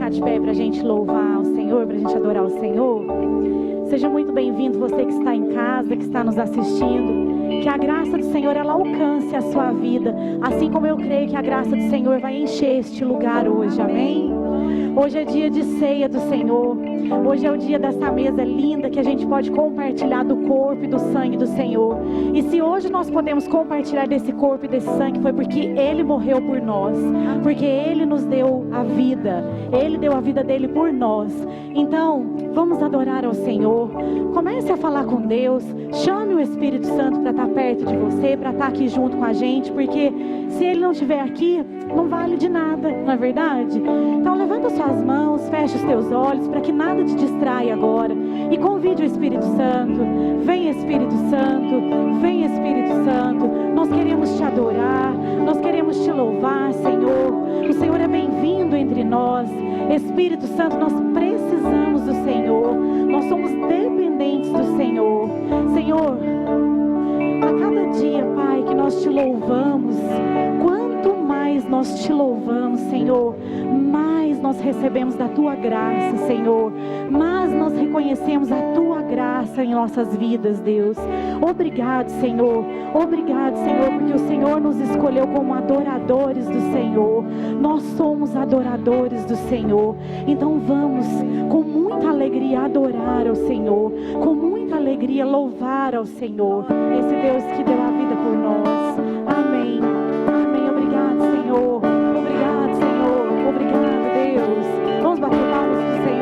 ficar de pé para a gente louvar o Senhor, para a gente adorar o Senhor? Seja muito bem-vindo você que está em casa, que está nos assistindo. Que a graça do Senhor, ela alcance a sua vida. Assim como eu creio que a graça do Senhor vai encher este lugar hoje, amém? Hoje é dia de ceia do Senhor. Hoje é o dia dessa mesa linda que a gente pode compartilhar do corpo e do sangue do Senhor. E se hoje nós podemos compartilhar desse corpo e desse sangue, foi porque Ele morreu por nós. Porque Ele nos deu a vida. Ele deu a vida dele por nós. Então, vamos adorar ao Senhor. Comece a falar com Deus. Chame o Espírito Santo para estar perto de você, para estar aqui junto com a gente. Porque se Ele não estiver aqui, não vale de nada, não é verdade? Então levanta suas mãos, fecha os teus olhos, para que nada te distraia agora. E convide o Espírito Santo. Vem Espírito Santo, vem Espírito Santo. Nós queremos te adorar, nós queremos te louvar, Senhor. O Senhor é bem-vindo entre nós. Espírito Santo, nós precisamos do Senhor. Nós somos dependentes do Senhor. Senhor, a cada dia, Pai, que nós te louvamos, quanto mais nós te louvamos, Senhor, mais nós recebemos da Tua graça, Senhor, mais nós reconhecemos a Tua graça em nossas vidas, Deus. Obrigado, Senhor, porque o Senhor nos escolheu como adoradores do Senhor. Nós somos adoradores do Senhor. Então vamos com muita alegria adorar ao Senhor, com muita alegria louvar ao Senhor, esse Deus que deu a vida por nós. Amém, amém. Obrigado, Senhor, obrigado, Senhor, obrigado, Deus. Vamos bater palmas pro Senhor?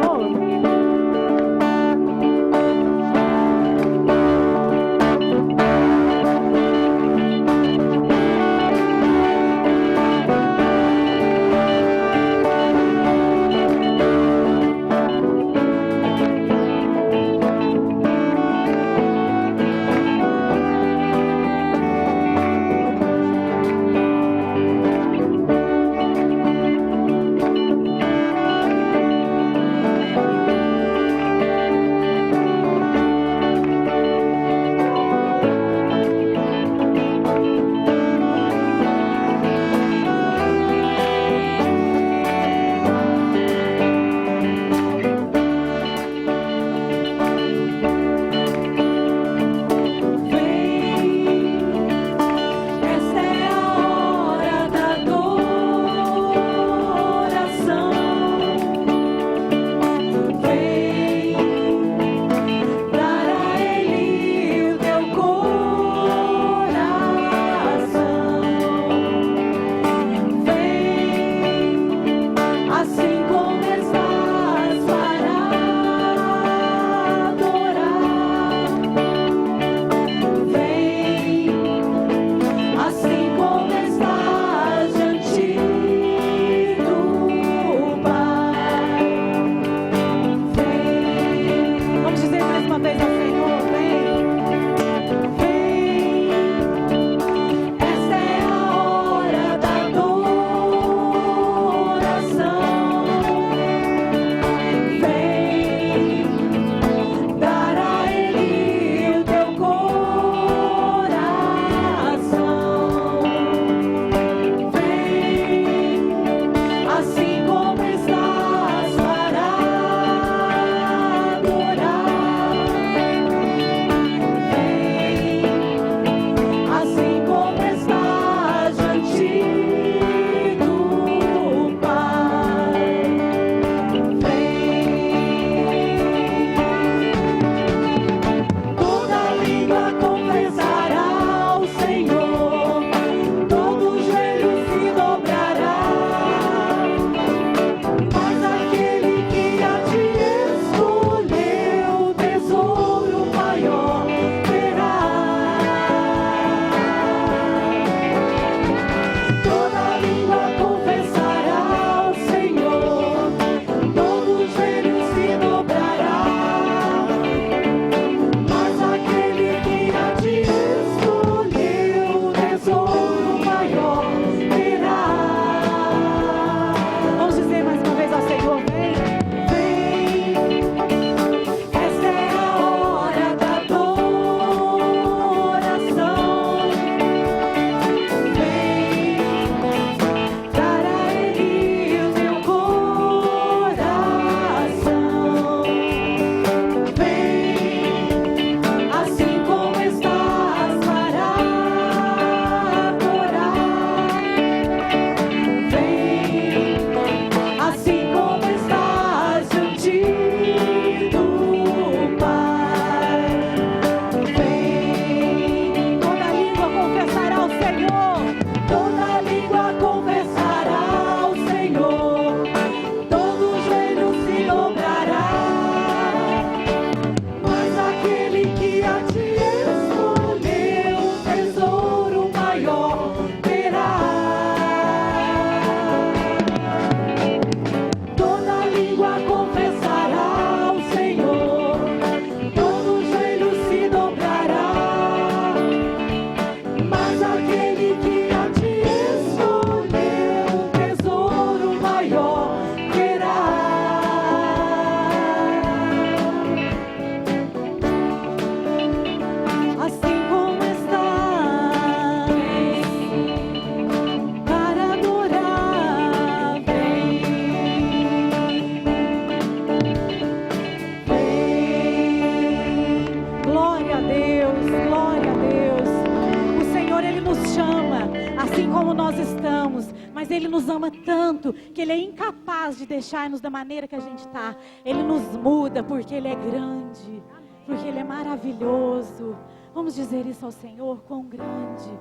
assim como nós estamos, mas Ele nos ama tanto que Ele é incapaz de deixar-nos da maneira que a gente está. Ele nos muda porque Ele é grande, porque Ele é maravilhoso. Vamos dizer isso ao Senhor: quão grande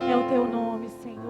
é o Teu nome, Senhor.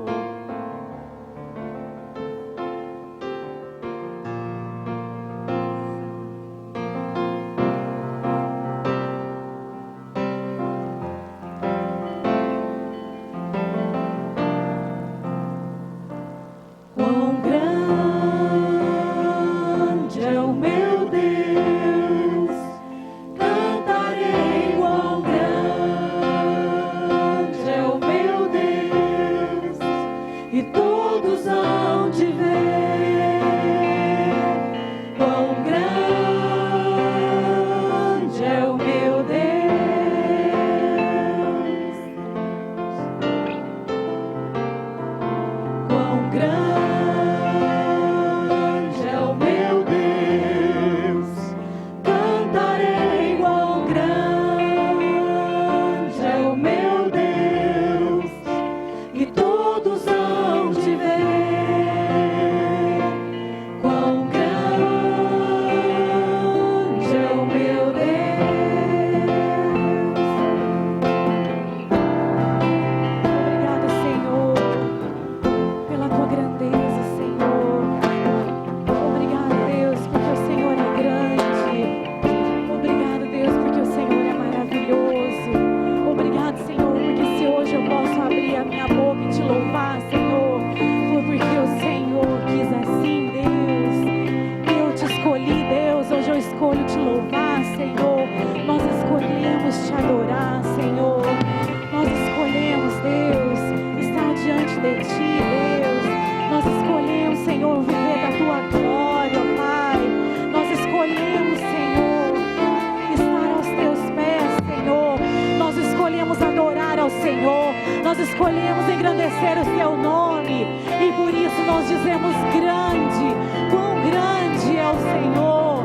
Nós escolhemos engrandecer o Seu nome, e por isso nós dizemos: grande, quão grande é o Senhor,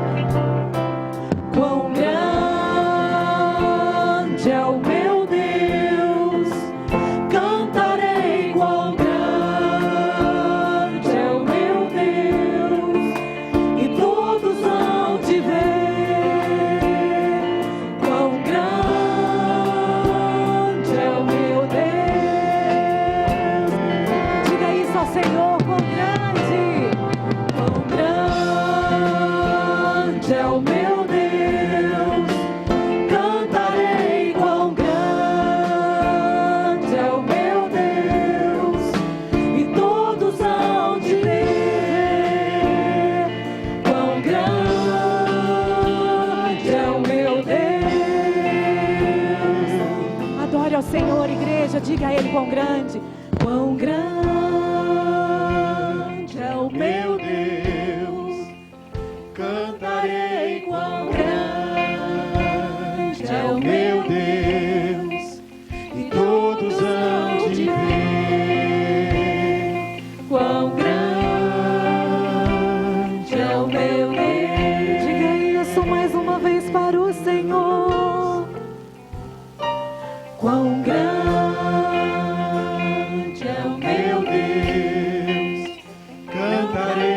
quão grande é o meu Deus. Cantarei quão grande é o meu Deus, e todos hão de ver quão grande é o meu Deus. Senhor, quão grande é o meu Deus. Cantarei quão grande é o meu Deus, e todos hão de ver quão grande é o meu Deus. Adore ao Senhor, igreja, diga a Ele quão grande é o meu Deus. Cantarei quão grande é o meu Deus, e todos hão de ver quão grande é o meu Deus. Diga isso mais uma vez para o Senhor: quão grande é o meu Deus. Cantarei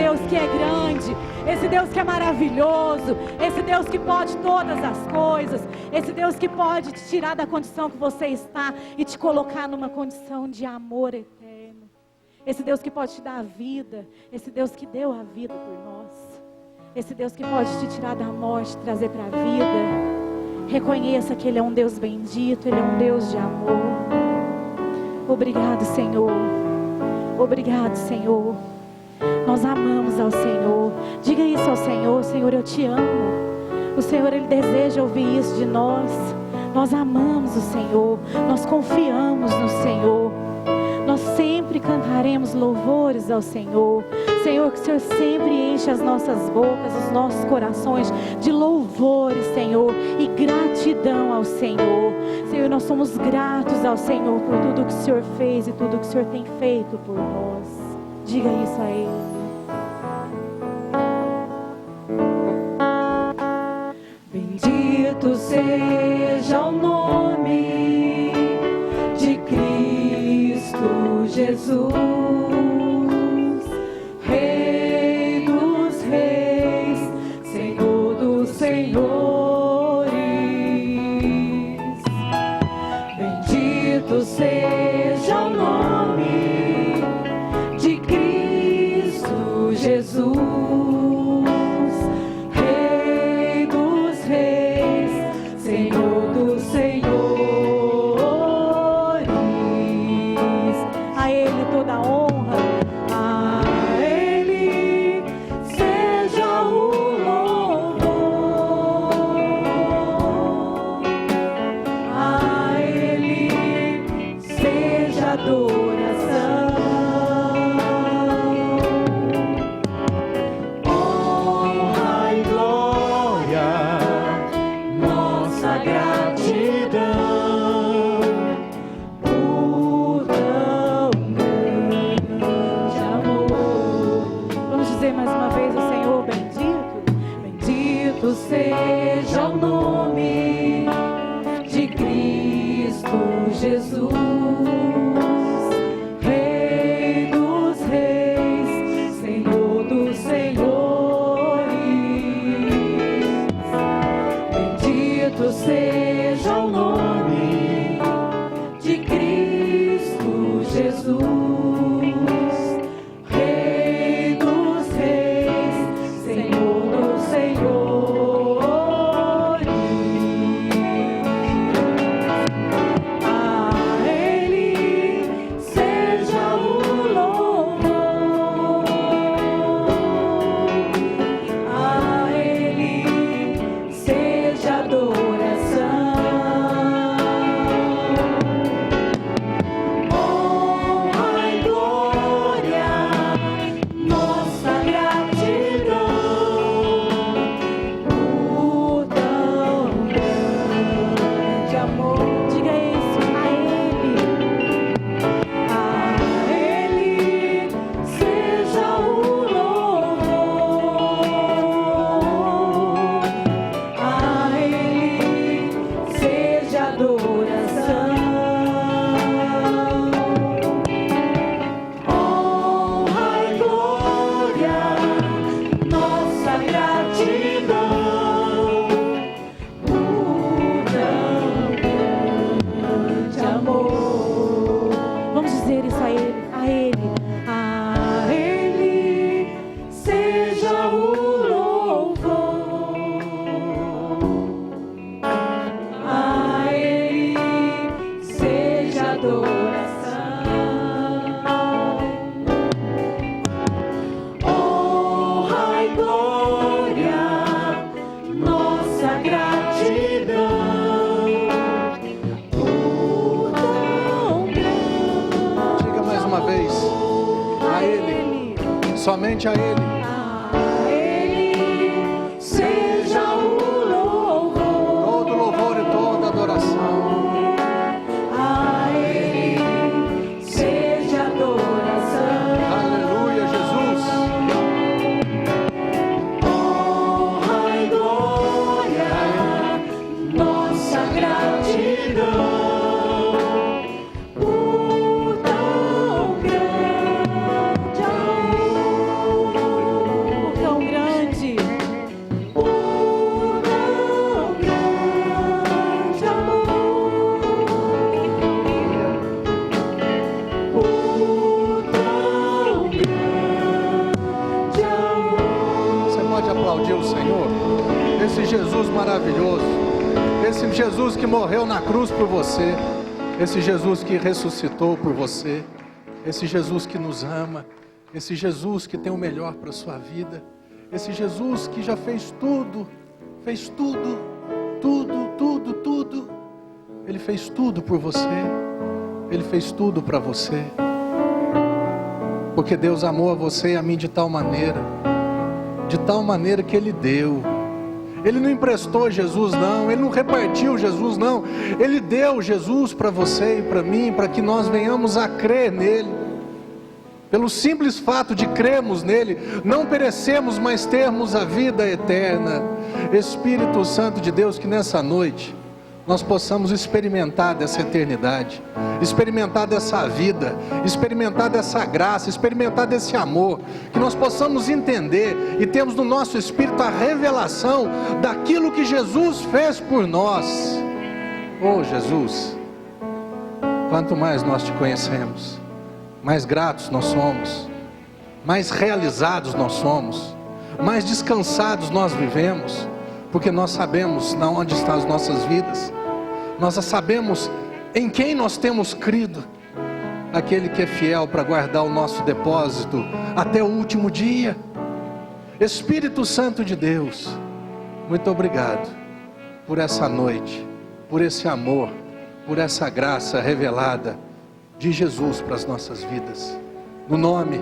Deus que é grande, esse Deus que é maravilhoso, esse Deus que pode todas as coisas, esse Deus que pode te tirar da condição que você está e te colocar numa condição de amor eterno. Esse Deus que pode te dar a vida, esse Deus que deu a vida por nós, esse Deus que pode te tirar da morte, trazer para a vida. Reconheça que Ele é um Deus bendito, Ele é um Deus de amor. Obrigado, Senhor. Obrigado, Senhor. Nós amamos ao Senhor. Diga isso ao Senhor: Senhor, eu te amo. O Senhor, Ele deseja ouvir isso de nós. Nós amamos o Senhor. Nós confiamos no Senhor. Nós sempre cantaremos louvores ao Senhor. Senhor, que o Senhor sempre enche as nossas bocas, os nossos corações de louvores, Senhor, e gratidão ao Senhor. Senhor, nós somos gratos ao Senhor por tudo que o Senhor fez e tudo que o Senhor tem feito por nós. Diga isso a Ele. Bendito seja o nome de Cristo Jesus, Rei dos reis, Senhor dos senhores. Bendito seja o nome de Cristo Jesus, Rei dos reis, Senhor dos senhores. A Ele toda a honra, a Ele seja o louvor, a Ele seja a adoração. Honra e glória, nossa gratidão por tão grande amor. Vamos dizer mais uma vez ao Senhor: bendito, bendito seja o nome de Cristo Jesus, Rei dos reis, Senhor dos senhores. Bendito seja o nome de Cristo Jesus, Rei dos reis, Senhor dos senhores. A Ele seja o louvor, a Ele seja a adoração. Honra e glória, nossa gratidão por tão grande amor. Diga isso a Ele. A Ele seja o louvor, a Ele seja a adoração. Honra e glória, nossa gratidão por tão grande amor. Vamos dizer isso a Ele, a Ele. A Ele seja o louvor, a Ele seja a adoração. Honra e glória, nossa gratidão por tão grande. Diga mais uma vez: a Ele, somente a Ele. A Ele seja o louvor, Todo louvor e toda adoração. a Ele seja a adoração. Aleluia, Jesus. Honra e glória, nossa gratidão por tão grande amor. aplaudir o Senhor? Esse Jesus maravilhoso, esse Jesus que morreu na cruz por você, esse Jesus que ressuscitou por você, esse Jesus que nos ama, esse Jesus que tem o melhor para a sua vida, esse Jesus que já fez tudo, tudo. Ele fez tudo por você, Ele fez tudo para você, porque Deus amou a você e a mim de tal maneira que Ele deu. Ele não emprestou Jesus não, Ele não repartiu Jesus não, Ele deu Jesus para você e para mim, para que nós venhamos a crer nele. Pelo simples fato de crermos nele, não perecemos, mas termos a vida eterna. Espírito Santo de Deus, que nessa noite nós possamos experimentar dessa eternidade, experimentar dessa vida, experimentar dessa graça, experimentar desse amor, que nós possamos entender e temos no nosso espírito a revelação daquilo que Jesus fez por nós. Oh Jesus, quanto mais nós te conhecemos, mais gratos nós somos, mais realizados nós somos, mais descansados nós vivemos, porque nós sabemos onde estão as nossas vidas, nós sabemos em quem nós temos crido, aquele que é fiel para guardar o nosso depósito até o último dia. Espírito Santo de Deus, muito obrigado por essa noite, por esse amor, por essa graça revelada de Jesus para as nossas vidas, no nome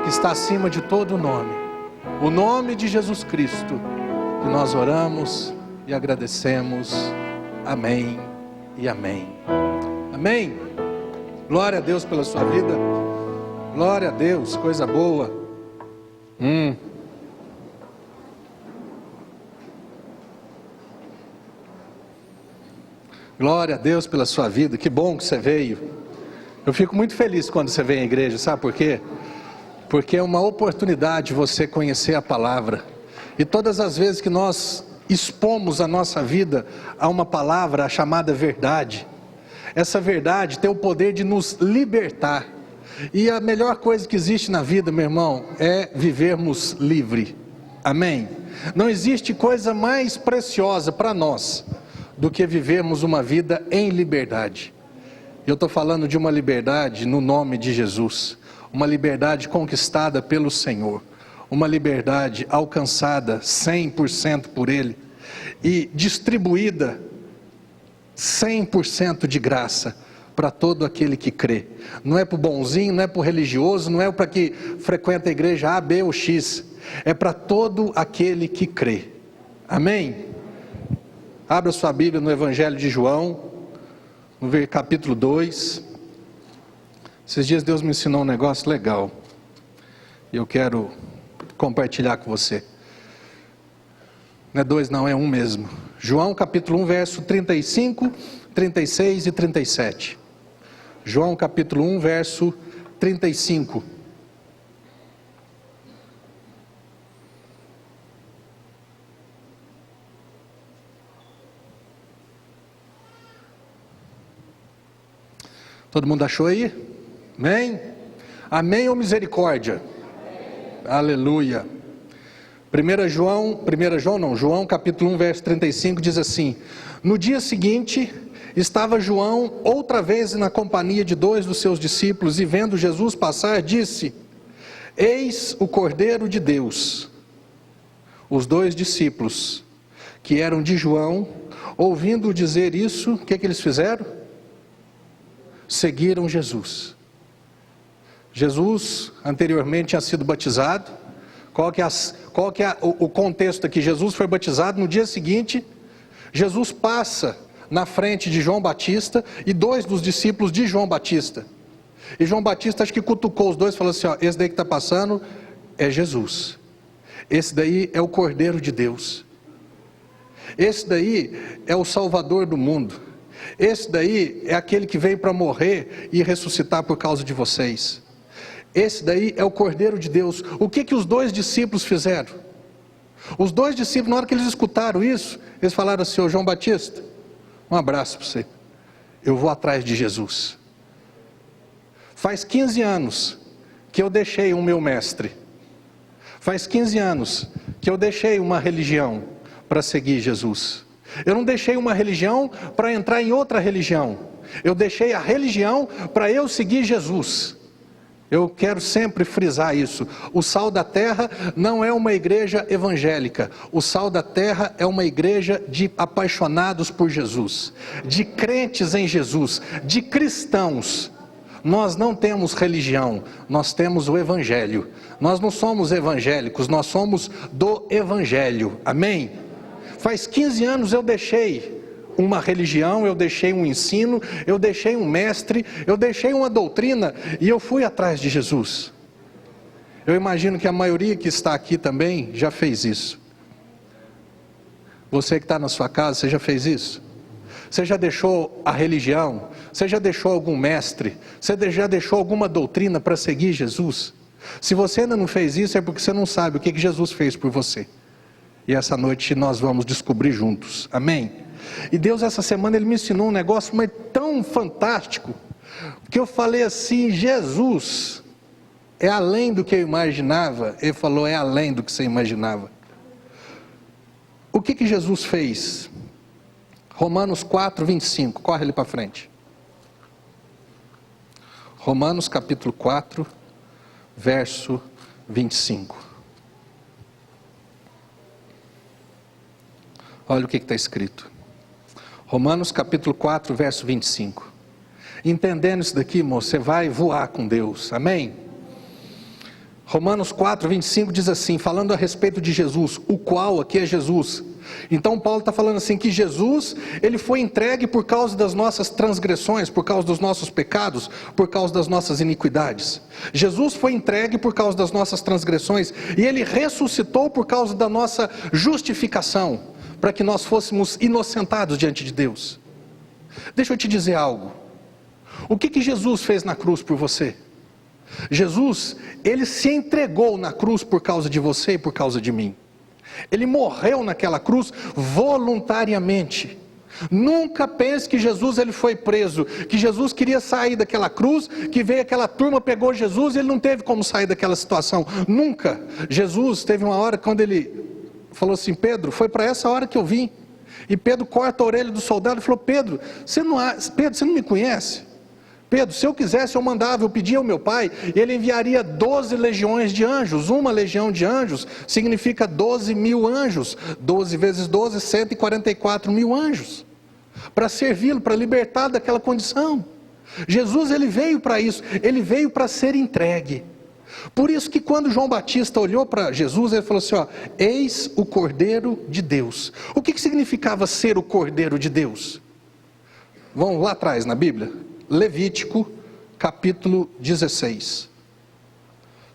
que está acima de todo nome, o nome de Jesus Cristo, que nós oramos e agradecemos. Amém e amém. Amém. Glória a Deus pela sua vida. Glória a Deus, coisa boa. Glória a Deus pela sua vida. Que bom que você veio. Eu fico muito feliz quando você vem à igreja, sabe por quê? Porque é uma oportunidade você conhecer a palavra. E todas as vezes que nós expomos a nossa vida a uma palavra, a chamada verdade, essa verdade tem o poder de nos libertar. E a melhor coisa que existe na vida, meu irmão, é vivermos livre. Amém? Não existe coisa mais preciosa para nós do que vivermos uma vida em liberdade. Eu estou falando de uma liberdade no nome de Jesus, uma liberdade conquistada pelo Senhor, uma liberdade alcançada 100% por Ele e distribuída 100% de graça para todo aquele que crê. Não é para o bonzinho, não é para o religioso, não é para que frequenta a igreja A, B ou X, é para todo aquele que crê. Amém? Abra sua Bíblia no Evangelho de João, no capítulo 2. Esses dias Deus me ensinou um negócio legal, e eu quero compartilhar com você. Não é 2 não, é 1 mesmo. João capítulo 1, verso 35, 36 e 37. João capítulo 1, verso 35. Todo mundo achou aí? Amém? Amém ou misericórdia? Amém. Aleluia. João capítulo 1, verso 35 diz assim: no dia seguinte, estava João outra vez na companhia de 2 dos seus discípulos, e vendo Jesus passar, disse: eis o Cordeiro de Deus. Os 2 discípulos, que eram de João, ouvindo dizer isso, o que eles fizeram? Seguiram Jesus. Jesus anteriormente tinha sido batizado. Qual que é o contexto aqui? Jesus foi batizado, no dia seguinte, Jesus passa na frente de João Batista e 2 dos discípulos de João Batista. E João Batista acho que cutucou os 2 e falou assim: ó, esse daí que está passando é Jesus. Esse daí é o Cordeiro de Deus. Esse daí é o Salvador do mundo. Esse daí é aquele que veio para morrer e ressuscitar por causa de vocês. Esse daí é o Cordeiro de Deus. O que os 2 discípulos fizeram? Os 2 discípulos, na hora que eles escutaram isso, eles falaram assim: ô João Batista, um abraço para você, eu vou atrás de Jesus. Faz 15 anos que eu deixei o meu mestre. Faz 15 anos que eu deixei uma religião para seguir Jesus. Eu não deixei uma religião para entrar em outra religião. Eu deixei a religião para eu seguir Jesus. Eu quero sempre frisar isso. O Sal da Terra não é uma igreja evangélica. O Sal da Terra é uma igreja de apaixonados por Jesus, de crentes em Jesus, de cristãos. Nós não temos religião, nós temos o Evangelho. Nós não somos evangélicos, nós somos do Evangelho. Amém? Faz 15 anos eu deixei uma religião, eu deixei um ensino, eu deixei um mestre, eu deixei uma doutrina e eu fui atrás de Jesus. Eu imagino que a maioria que está aqui também já fez isso. Você que está na sua casa, você já fez isso? Você já deixou a religião? Você já deixou algum mestre? Você já deixou alguma doutrina para seguir Jesus? Se você ainda não fez isso, é porque você não sabe o que Jesus fez por você. E essa noite nós vamos descobrir juntos. Amém? E Deus essa semana Ele me ensinou um negócio mas tão fantástico, que eu falei assim, Jesus é além do que eu imaginava. Ele falou, é além do que você imaginava. O que Jesus fez? Romanos 4, 25, corre ali para frente. Romanos capítulo 4, verso 25. Olha o que está escrito. Romanos capítulo 4, verso 25. Entendendo isso daqui, irmão, você vai voar com Deus. Amém? Romanos 4, 25 diz assim, falando a respeito de Jesus, o qual aqui é Jesus. Então Paulo está falando assim, que Jesus, Ele foi entregue por causa das nossas transgressões, por causa dos nossos pecados, por causa das nossas iniquidades. Jesus foi entregue por causa das nossas transgressões, e Ele ressuscitou por causa da nossa justificação, para que nós fôssemos inocentados diante de Deus. Deixa eu te dizer algo. O que Jesus fez na cruz por você? Jesus, Ele se entregou na cruz por causa de você e por causa de mim. Ele morreu naquela cruz voluntariamente. Nunca pense que Jesus ele foi preso, que Jesus queria sair daquela cruz, que veio aquela turma, pegou Jesus e Ele não teve como sair daquela situação. Nunca. Jesus teve uma hora quando Ele falou assim, Pedro, foi para essa hora que eu vim. E Pedro corta a orelha do soldado e falou, Pedro, você não me conhece? Pedro, se eu quisesse eu mandava, eu pedia ao meu pai, e ele enviaria 12 legiões de anjos. Uma legião de anjos significa 12 mil anjos. 12 vezes 12, 144 mil anjos. Para servi-lo, para libertar daquela condição. Jesus ele veio para isso, ele veio para ser entregue. Por isso que quando João Batista olhou para Jesus, ele falou assim, ó, eis o Cordeiro de Deus. O que significava ser o Cordeiro de Deus? Vamos lá atrás na Bíblia, Levítico capítulo 16.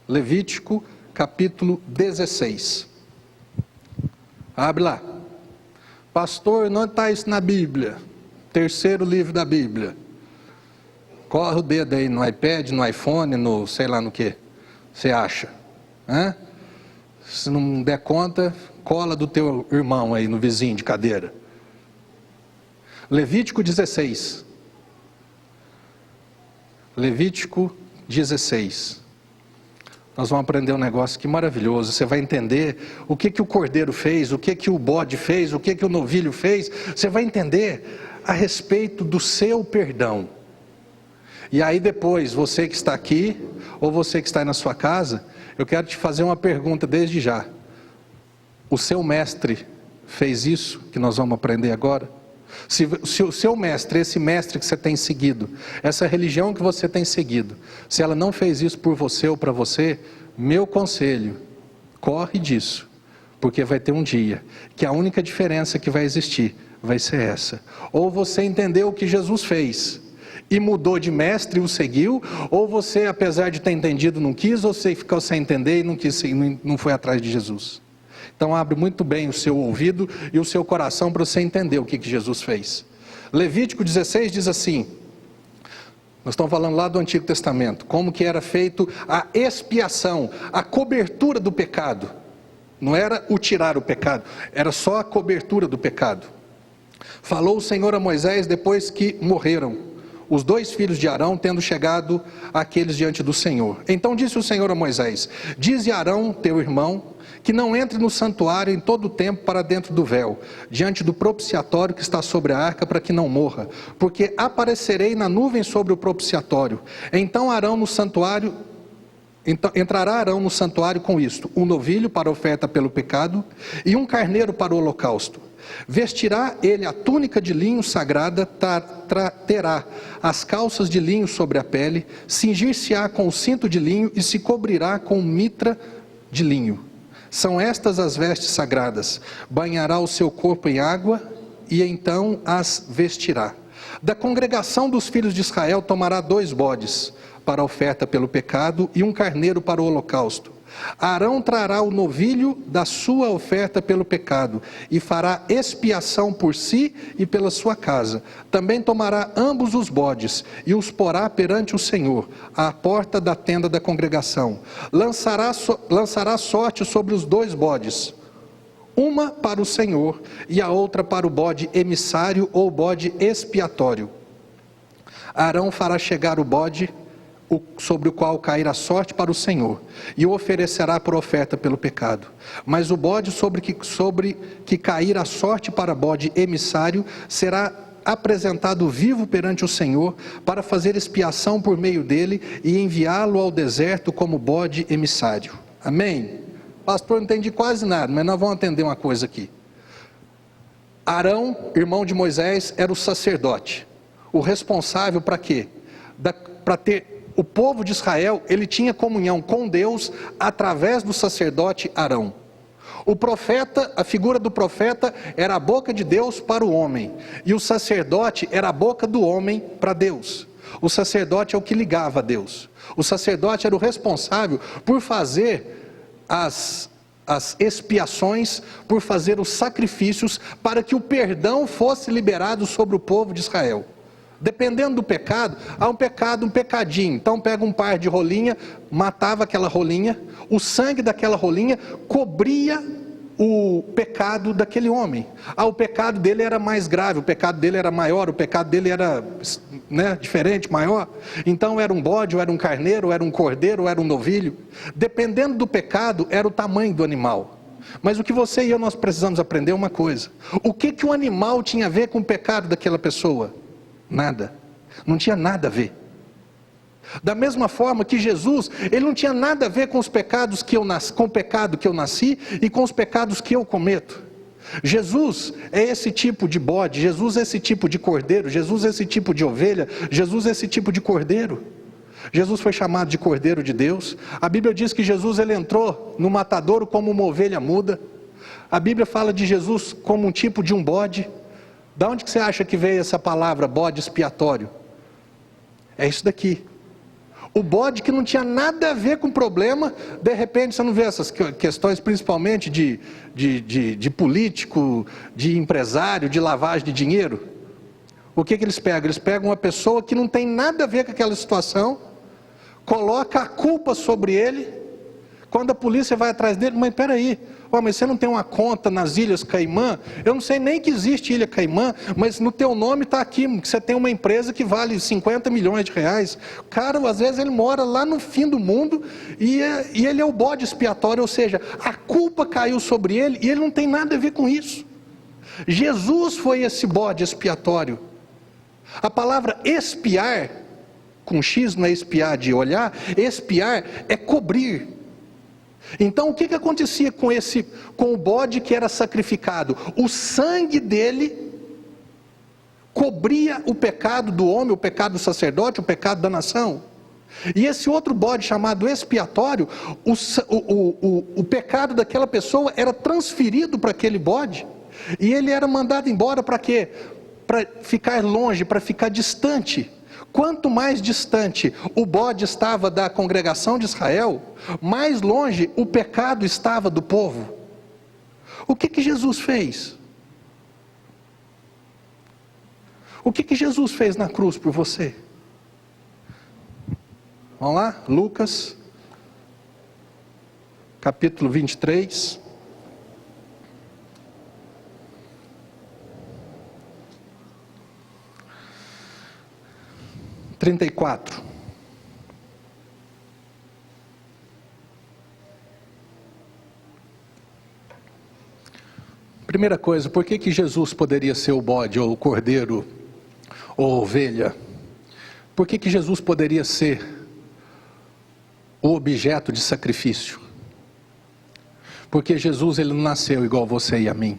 Levítico capítulo 16. Abre lá. Pastor, não está isso na Bíblia. Terceiro livro da Bíblia. Corre o dedo aí no iPad, no iPhone, no sei lá no que você acha. Se não der conta, cola do teu irmão aí no vizinho de cadeira. Levítico 16. Levítico 16. Nós vamos aprender um negócio que maravilhoso. Você vai entender o que o cordeiro fez, o que o bode fez, o que o novilho fez. Você vai entender a respeito do seu perdão. E aí depois, você que está aqui, ou você que está aí na sua casa, eu quero te fazer uma pergunta desde já. O seu mestre fez isso que nós vamos aprender agora? Se o seu mestre, esse mestre que você tem seguido, essa religião que você tem seguido, se ela não fez isso por você ou para você, meu conselho, corre disso, porque vai ter um dia que a única diferença que vai existir vai ser essa. Ou você entendeu o que Jesus fez e mudou de mestre e o seguiu, ou você, apesar de ter entendido, não quis, ou você ficou sem entender e não foi atrás de Jesus. Então abre muito bem o seu ouvido e o seu coração para você entender o que Jesus fez. Levítico 16 diz assim, nós estamos falando lá do Antigo Testamento, como que era feito a expiação, a cobertura do pecado. Não era o tirar o pecado, era só a cobertura do pecado. Falou o Senhor a Moisés depois que morreram os dois filhos de Arão, tendo chegado aqueles diante do Senhor. Então disse o Senhor a Moisés, dize a Arão, teu irmão, que não entre no santuário em todo o tempo para dentro do véu, diante do propiciatório que está sobre a arca, para que não morra, porque aparecerei na nuvem sobre o propiciatório. Então entrará Arão no santuário com isto: um novilho para oferta pelo pecado e um carneiro para o holocausto. Vestirá ele a túnica de linho sagrada, terá as calças de linho sobre a pele, cingir-se-á com o cinto de linho e se cobrirá com mitra de linho. São estas as vestes sagradas. Banhará o seu corpo em água e então as vestirá. Da congregação dos filhos de Israel tomará 2 bodes para a oferta pelo pecado e um carneiro para o holocausto. Arão trará o novilho da sua oferta pelo pecado e fará expiação por si e pela sua casa. Também tomará ambos os bodes e os porá perante o Senhor, à porta da tenda da congregação. Lançará sorte sobre os 2 bodes, uma para o Senhor e a outra para o bode emissário ou bode expiatório. Arão fará chegar o bode sobre o qual cair a sorte para o Senhor, e o oferecerá por oferta pelo pecado. Mas o bode sobre que cair a sorte para bode emissário será apresentado vivo perante o Senhor, para fazer expiação por meio dele e enviá-lo ao deserto como bode emissário. Amém? Pastor, não entendi quase nada, mas nós vamos entender uma coisa aqui. Arão, irmão de Moisés, era o sacerdote, o responsável para quê? Para ter o povo de Israel, ele tinha comunhão com Deus através do sacerdote Arão. O profeta, a figura do profeta era a boca de Deus para o homem, e o sacerdote era a boca do homem para Deus. O sacerdote é o que ligava a Deus. O sacerdote era o responsável por fazer as expiações, por fazer os sacrifícios para que o perdão fosse liberado sobre o povo de Israel. Dependendo do pecado, há um pecadinho. Então pega um par de rolinha, matava aquela rolinha, o sangue daquela rolinha cobria o pecado daquele homem. O pecado dele era mais grave, o pecado dele era maior, o pecado dele era diferente, maior. Então era um bode, ou era um carneiro, ou era um cordeiro, ou era um novilho. Dependendo do pecado, era o tamanho do animal. Mas o que você e eu nós precisamos aprender é uma coisa: o que o animal tinha a ver com o pecado daquela pessoa? Nada, não tinha nada a ver. Da mesma forma que Jesus, ele não tinha nada a ver com os pecados com o pecado que eu nasci e com os pecados que eu cometo. Jesus é esse tipo de bode, Jesus é esse tipo de cordeiro, Jesus é esse tipo de ovelha, Jesus é esse tipo de cordeiro. Jesus foi chamado de cordeiro de Deus. A Bíblia diz que Jesus ele entrou no matadouro como uma ovelha muda. A Bíblia fala de Jesus como um tipo de um bode. Da onde que você acha que veio essa palavra bode expiatório? É isso daqui. O bode que não tinha nada a ver com o problema, de repente você não vê essas questões principalmente de político, de empresário, de lavagem de dinheiro. O que eles pegam? Eles pegam uma pessoa que não tem nada a ver com aquela situação, coloca a culpa sobre ele. Quando a polícia vai atrás dele, mas peraí, mas você não tem uma conta nas Ilhas Caimã? Eu não sei nem que existe Ilha Caimã, mas no teu nome está aqui, que você tem uma empresa que vale 50 milhões de reais. Cara, às vezes ele mora lá no fim do mundo e ele é o bode expiatório, ou seja, a culpa caiu sobre ele e ele não tem nada a ver com isso. Jesus foi esse bode expiatório. A palavra espiar, com X não é espiar de olhar, espiar é cobrir. Então o que acontecia com o bode que era sacrificado? O sangue dele cobria o pecado do homem, o pecado do sacerdote, o pecado da nação. E esse outro bode chamado expiatório, o pecado daquela pessoa era transferido para aquele bode, e ele era mandado embora para quê? Para ficar longe, para ficar distante. Quanto mais distante o bode estava da congregação de Israel, mais longe o pecado estava do povo. O que Jesus fez? O que Jesus fez na cruz por você? Vamos lá? Lucas, capítulo 23. (34). Primeira coisa, por que Jesus poderia ser o bode, ou o cordeiro, ou a ovelha? Por que Jesus poderia ser o objeto de sacrifício? Porque Jesus, ele não nasceu igual você e a mim.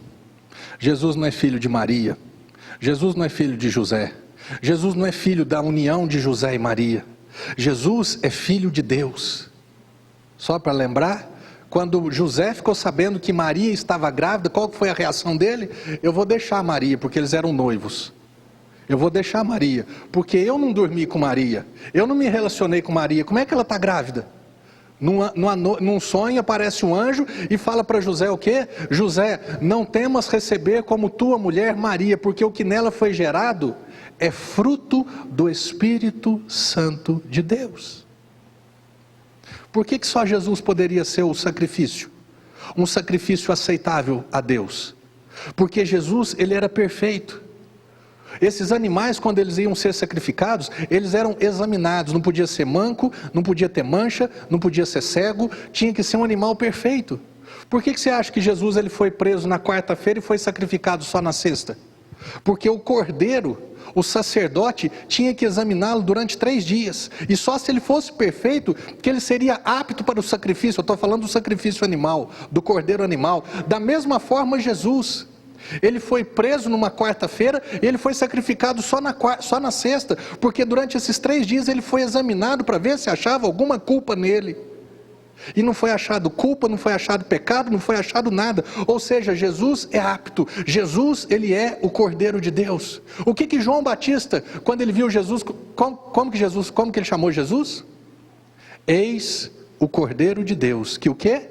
Jesus não é filho de Maria. Jesus não é filho de José. Jesus não é filho da união de José e Maria. Jesus é filho de Deus. Só para lembrar, quando José ficou sabendo que Maria estava grávida, qual foi a reação dele? Eu vou deixar Maria, porque eles eram noivos. Eu vou deixar Maria, porque eu não dormi com Maria. Eu não me relacionei com Maria. Como é que ela está grávida? Num sonho aparece um anjo e fala para José o quê? José, não temas receber como tua mulher Maria, porque o que nela foi gerado é fruto do Espírito Santo de Deus. Por que só Jesus poderia ser o sacrifício? Um sacrifício aceitável a Deus. Porque Jesus, ele era perfeito. Esses animais, quando eles iam ser sacrificados, eles eram examinados. Não podia ser manco, não podia ter mancha, não podia ser cego. Tinha que ser um animal perfeito. Por que você acha que Jesus ele foi preso na quarta-feira e foi sacrificado só na sexta? Porque o cordeiro, o sacerdote, tinha que examiná-lo durante 3 dias. E só se ele fosse perfeito, que ele seria apto para o sacrifício. Eu estou falando do sacrifício animal, do cordeiro animal. Da mesma forma, Jesus, ele foi preso numa quarta-feira e ele foi sacrificado só na sexta. Porque durante esses 3 dias ele foi examinado para ver se achava alguma culpa nele. E não foi achado culpa, não foi achado pecado, não foi achado nada. Ou seja, Jesus é apto. Jesus, ele é o Cordeiro de Deus. O que João Batista, quando ele viu Jesus, como que ele chamou Jesus? Eis o Cordeiro de Deus, que o quê?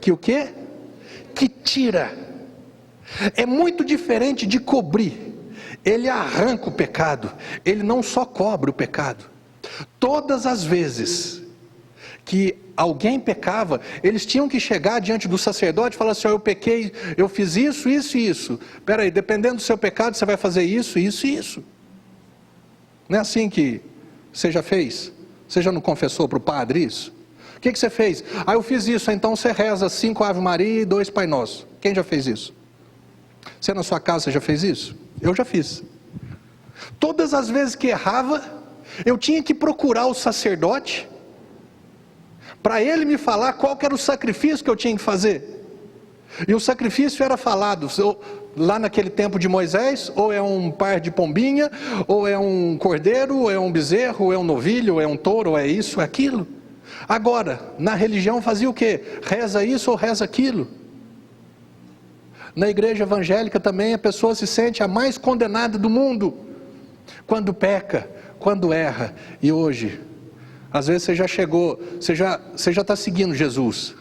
Que o quê? Que tira. É muito diferente de cobrir. Ele arranca o pecado. Ele não só cobre o pecado. Todas as vezes que alguém pecava, eles tinham que chegar diante do sacerdote e falar assim: eu pequei, eu fiz isso, isso e isso. Espera aí, dependendo do seu pecado, você vai fazer isso, isso e isso. Não é assim que você já fez? Você já não confessou para o padre isso? O que você fez? Eu fiz isso, então você reza 5 Ave Maria e 2 Pai Nosso. Quem já fez isso? Você na sua casa já fez isso? Eu já fiz. Todas as vezes que errava, eu tinha que procurar o sacerdote para ele me falar qual que era o sacrifício que eu tinha que fazer. E o sacrifício era falado lá naquele tempo de Moisés: ou é um par de pombinha, ou é um cordeiro, ou é um bezerro, ou é um novilho, ou é um touro, ou é isso, ou é aquilo. Agora, na religião fazia o quê? Reza isso ou reza aquilo. Na igreja evangélica também a pessoa se sente a mais condenada do mundo quando peca, quando erra. E hoje, às vezes você já chegou, você já está seguindo Jesus,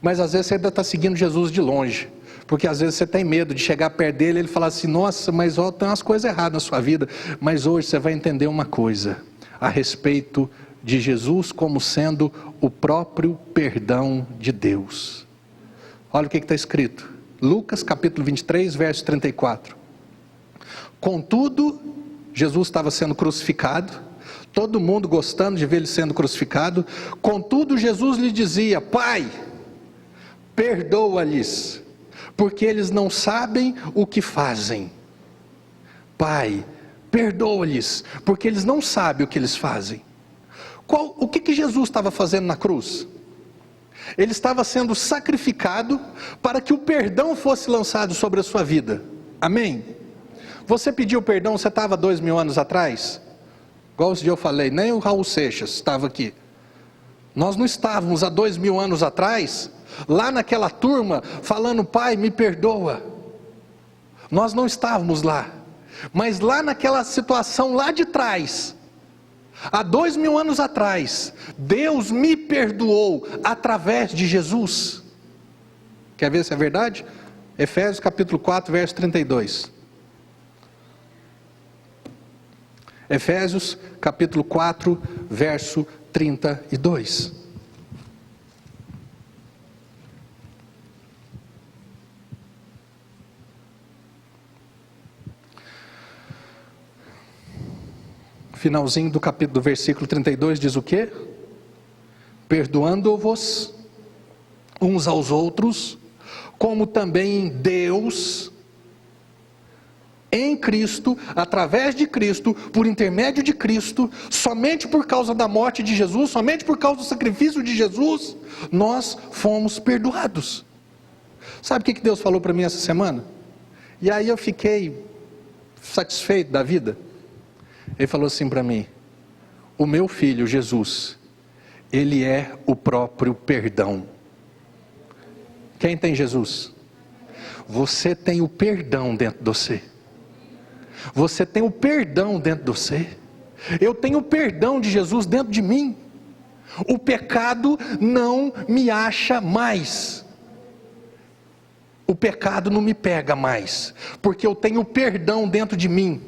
mas às vezes você ainda está seguindo Jesus de longe, porque às vezes você tem medo de chegar perto dele e ele falar assim: nossa, mas tem umas coisas erradas na sua vida. Mas hoje você vai entender uma coisa a respeito de Jesus como sendo o próprio perdão de Deus. Olha o que está escrito, Lucas capítulo 23, verso 34. Contudo, Jesus estava sendo crucificado, todo mundo gostando de ver ele sendo crucificado. Contudo, Jesus lhe dizia: Pai, perdoa-lhes, porque eles não sabem o que fazem. Pai, perdoa-lhes, porque eles não sabem o que eles fazem. O que Jesus estava fazendo na cruz? Ele estava sendo sacrificado para que o perdão fosse lançado sobre a sua vida. Amém? Você pediu perdão, você estava 2000 anos atrás? Igual esse dia eu falei, nem o Raul Seixas estava aqui. Nós não estávamos há 2000 anos atrás, lá naquela turma, falando: Pai, me perdoa. Nós não estávamos lá. Mas lá naquela situação lá de trás, há 2000 anos atrás, Deus me perdoou através de Jesus. Quer ver se é verdade? Efésios capítulo 4, verso 32. Efésios capítulo 4, verso 32. Finalzinho do versículo 32 diz o quê? Perdoando-vos uns aos outros, como também Deus, em Cristo, através de Cristo, por intermédio de Cristo, somente por causa da morte de Jesus, somente por causa do sacrifício de Jesus, nós fomos perdoados. Sabe o que Deus falou para mim essa semana? E aí eu fiquei satisfeito da vida. Ele falou assim para mim: o meu filho Jesus, ele é o próprio perdão. Quem tem Jesus? Você tem o perdão dentro de você. Você tem o perdão dentro de você. Eu tenho o perdão de Jesus dentro de mim. O pecado não me acha mais. O pecado não me pega mais, porque eu tenho o perdão dentro de mim.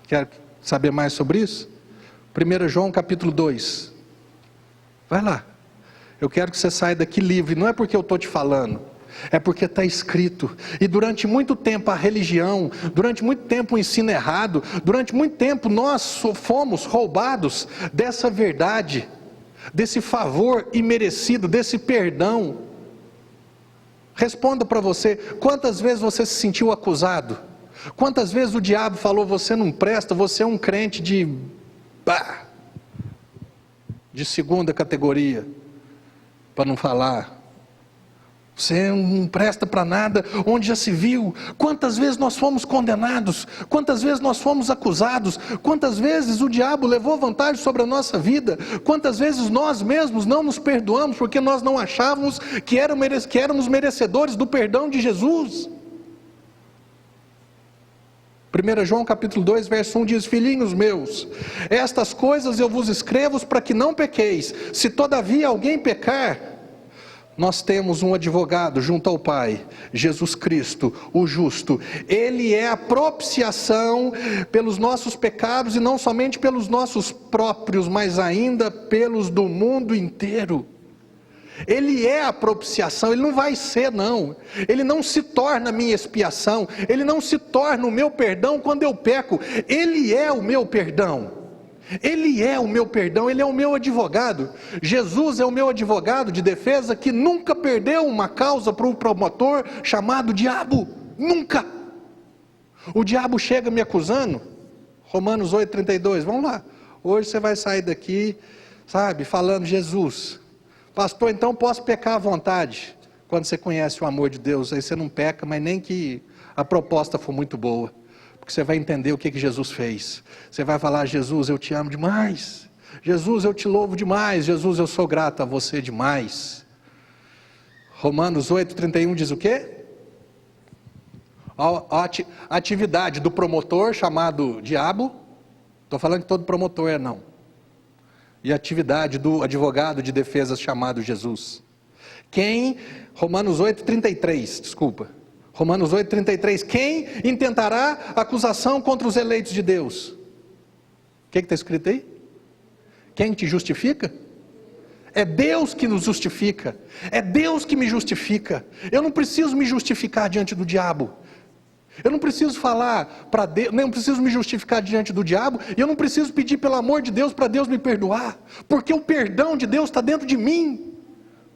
Quer saber mais sobre isso? 1 João capítulo 2. Vai lá. Eu quero que você saia daqui livre. Não é porque eu estou te falando, é porque está escrito. E durante muito tempo a religião, durante muito tempo o ensino errado, durante muito tempo nós fomos roubados dessa verdade, desse favor imerecido, desse perdão. Responda para você: quantas vezes você se sentiu acusado? Quantas vezes o diabo falou: você não presta, você é um crente de segunda categoria, para não falar, você não presta para nada, onde já se viu? Quantas vezes nós fomos condenados? Quantas vezes nós fomos acusados? Quantas vezes o diabo levou vantagem sobre a nossa vida? Quantas vezes nós mesmos não nos perdoamos, porque nós não achávamos que éramos merecedores do perdão de Jesus? 1 João capítulo 2, verso 1 diz: filhinhos meus, estas coisas eu vos escrevo para que não pequeis. Se todavia alguém pecar, nós temos um advogado junto ao Pai, Jesus Cristo, o justo. Ele é a propiciação pelos nossos pecados, e não somente pelos nossos próprios, mas ainda pelos do mundo inteiro. Ele é a propiciação. Ele não vai ser, não. Ele não se torna a minha expiação. Ele não se torna o meu perdão quando eu peco. Ele é o meu perdão. Ele é o meu perdão. Ele é o meu advogado. Jesus é o meu advogado de defesa, que nunca perdeu uma causa para o promotor chamado diabo. Nunca. O diabo chega me acusando. Romanos 8,32. Vamos lá. Hoje você vai sair daqui, sabe, falando: Jesus, pastor, então posso pecar à vontade. Quando você conhece o amor de Deus, aí você não peca, mas nem que a proposta for muito boa, porque você vai entender o que Jesus fez. Você vai falar: Jesus, eu te amo demais. Jesus, eu te louvo demais. Jesus, eu sou grato a você demais. Romanos 8,31 diz o quê? A atividade do promotor chamado diabo. Estou falando que todo promotor é não. E a atividade do advogado de defesa chamado Jesus. Romanos 8,33, desculpa. Romanos 8,33. Quem intentará acusação contra os eleitos de Deus? O que está escrito aí? Quem te justifica? É Deus que nos justifica. É Deus que me justifica. Eu não preciso me justificar diante do diabo. Eu não preciso falar para Deus, não preciso me justificar diante do diabo, e eu não preciso pedir pelo amor de Deus para Deus me perdoar, porque o perdão de Deus está dentro de mim.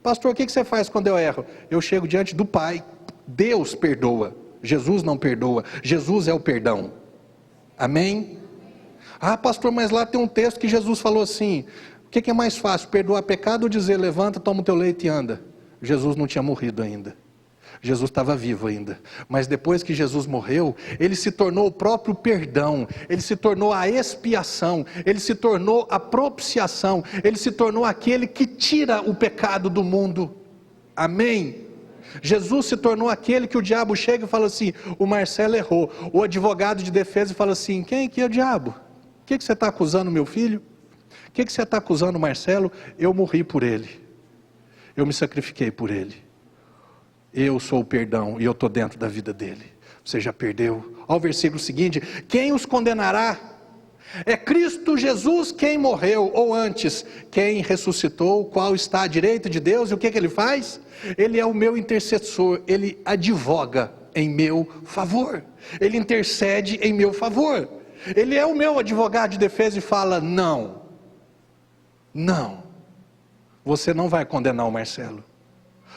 Pastor, o que você faz quando eu erro? Eu chego diante do Pai. Deus perdoa, Jesus não perdoa. Jesus é o perdão. Amém? Ah, pastor, mas lá tem um texto que Jesus falou assim: o que é mais fácil, perdoar pecado ou dizer levanta, toma o teu leito e anda? Jesus não tinha morrido ainda. Jesus estava vivo ainda, mas depois que Jesus morreu, ele se tornou o próprio perdão, ele se tornou a expiação, ele se tornou a propiciação, ele se tornou aquele que tira o pecado do mundo. Amém? Jesus se tornou aquele que o diabo chega e fala assim: o Marcelo errou. O advogado de defesa fala assim: quem aqui é o diabo? O que você está acusando meu filho? O que você está acusando o Marcelo? Eu morri por ele, eu me sacrifiquei por ele. Eu sou o perdão e eu estou dentro da vida dele. Você já perdeu. Olha o versículo seguinte: quem os condenará? É Cristo Jesus quem morreu, ou antes, quem ressuscitou, qual está à direita de Deus. E o que ele faz? Ele é o meu intercessor, ele advoga em meu favor, ele intercede em meu favor. Ele é o meu advogado de defesa e fala: não, você não vai condenar o Marcelo.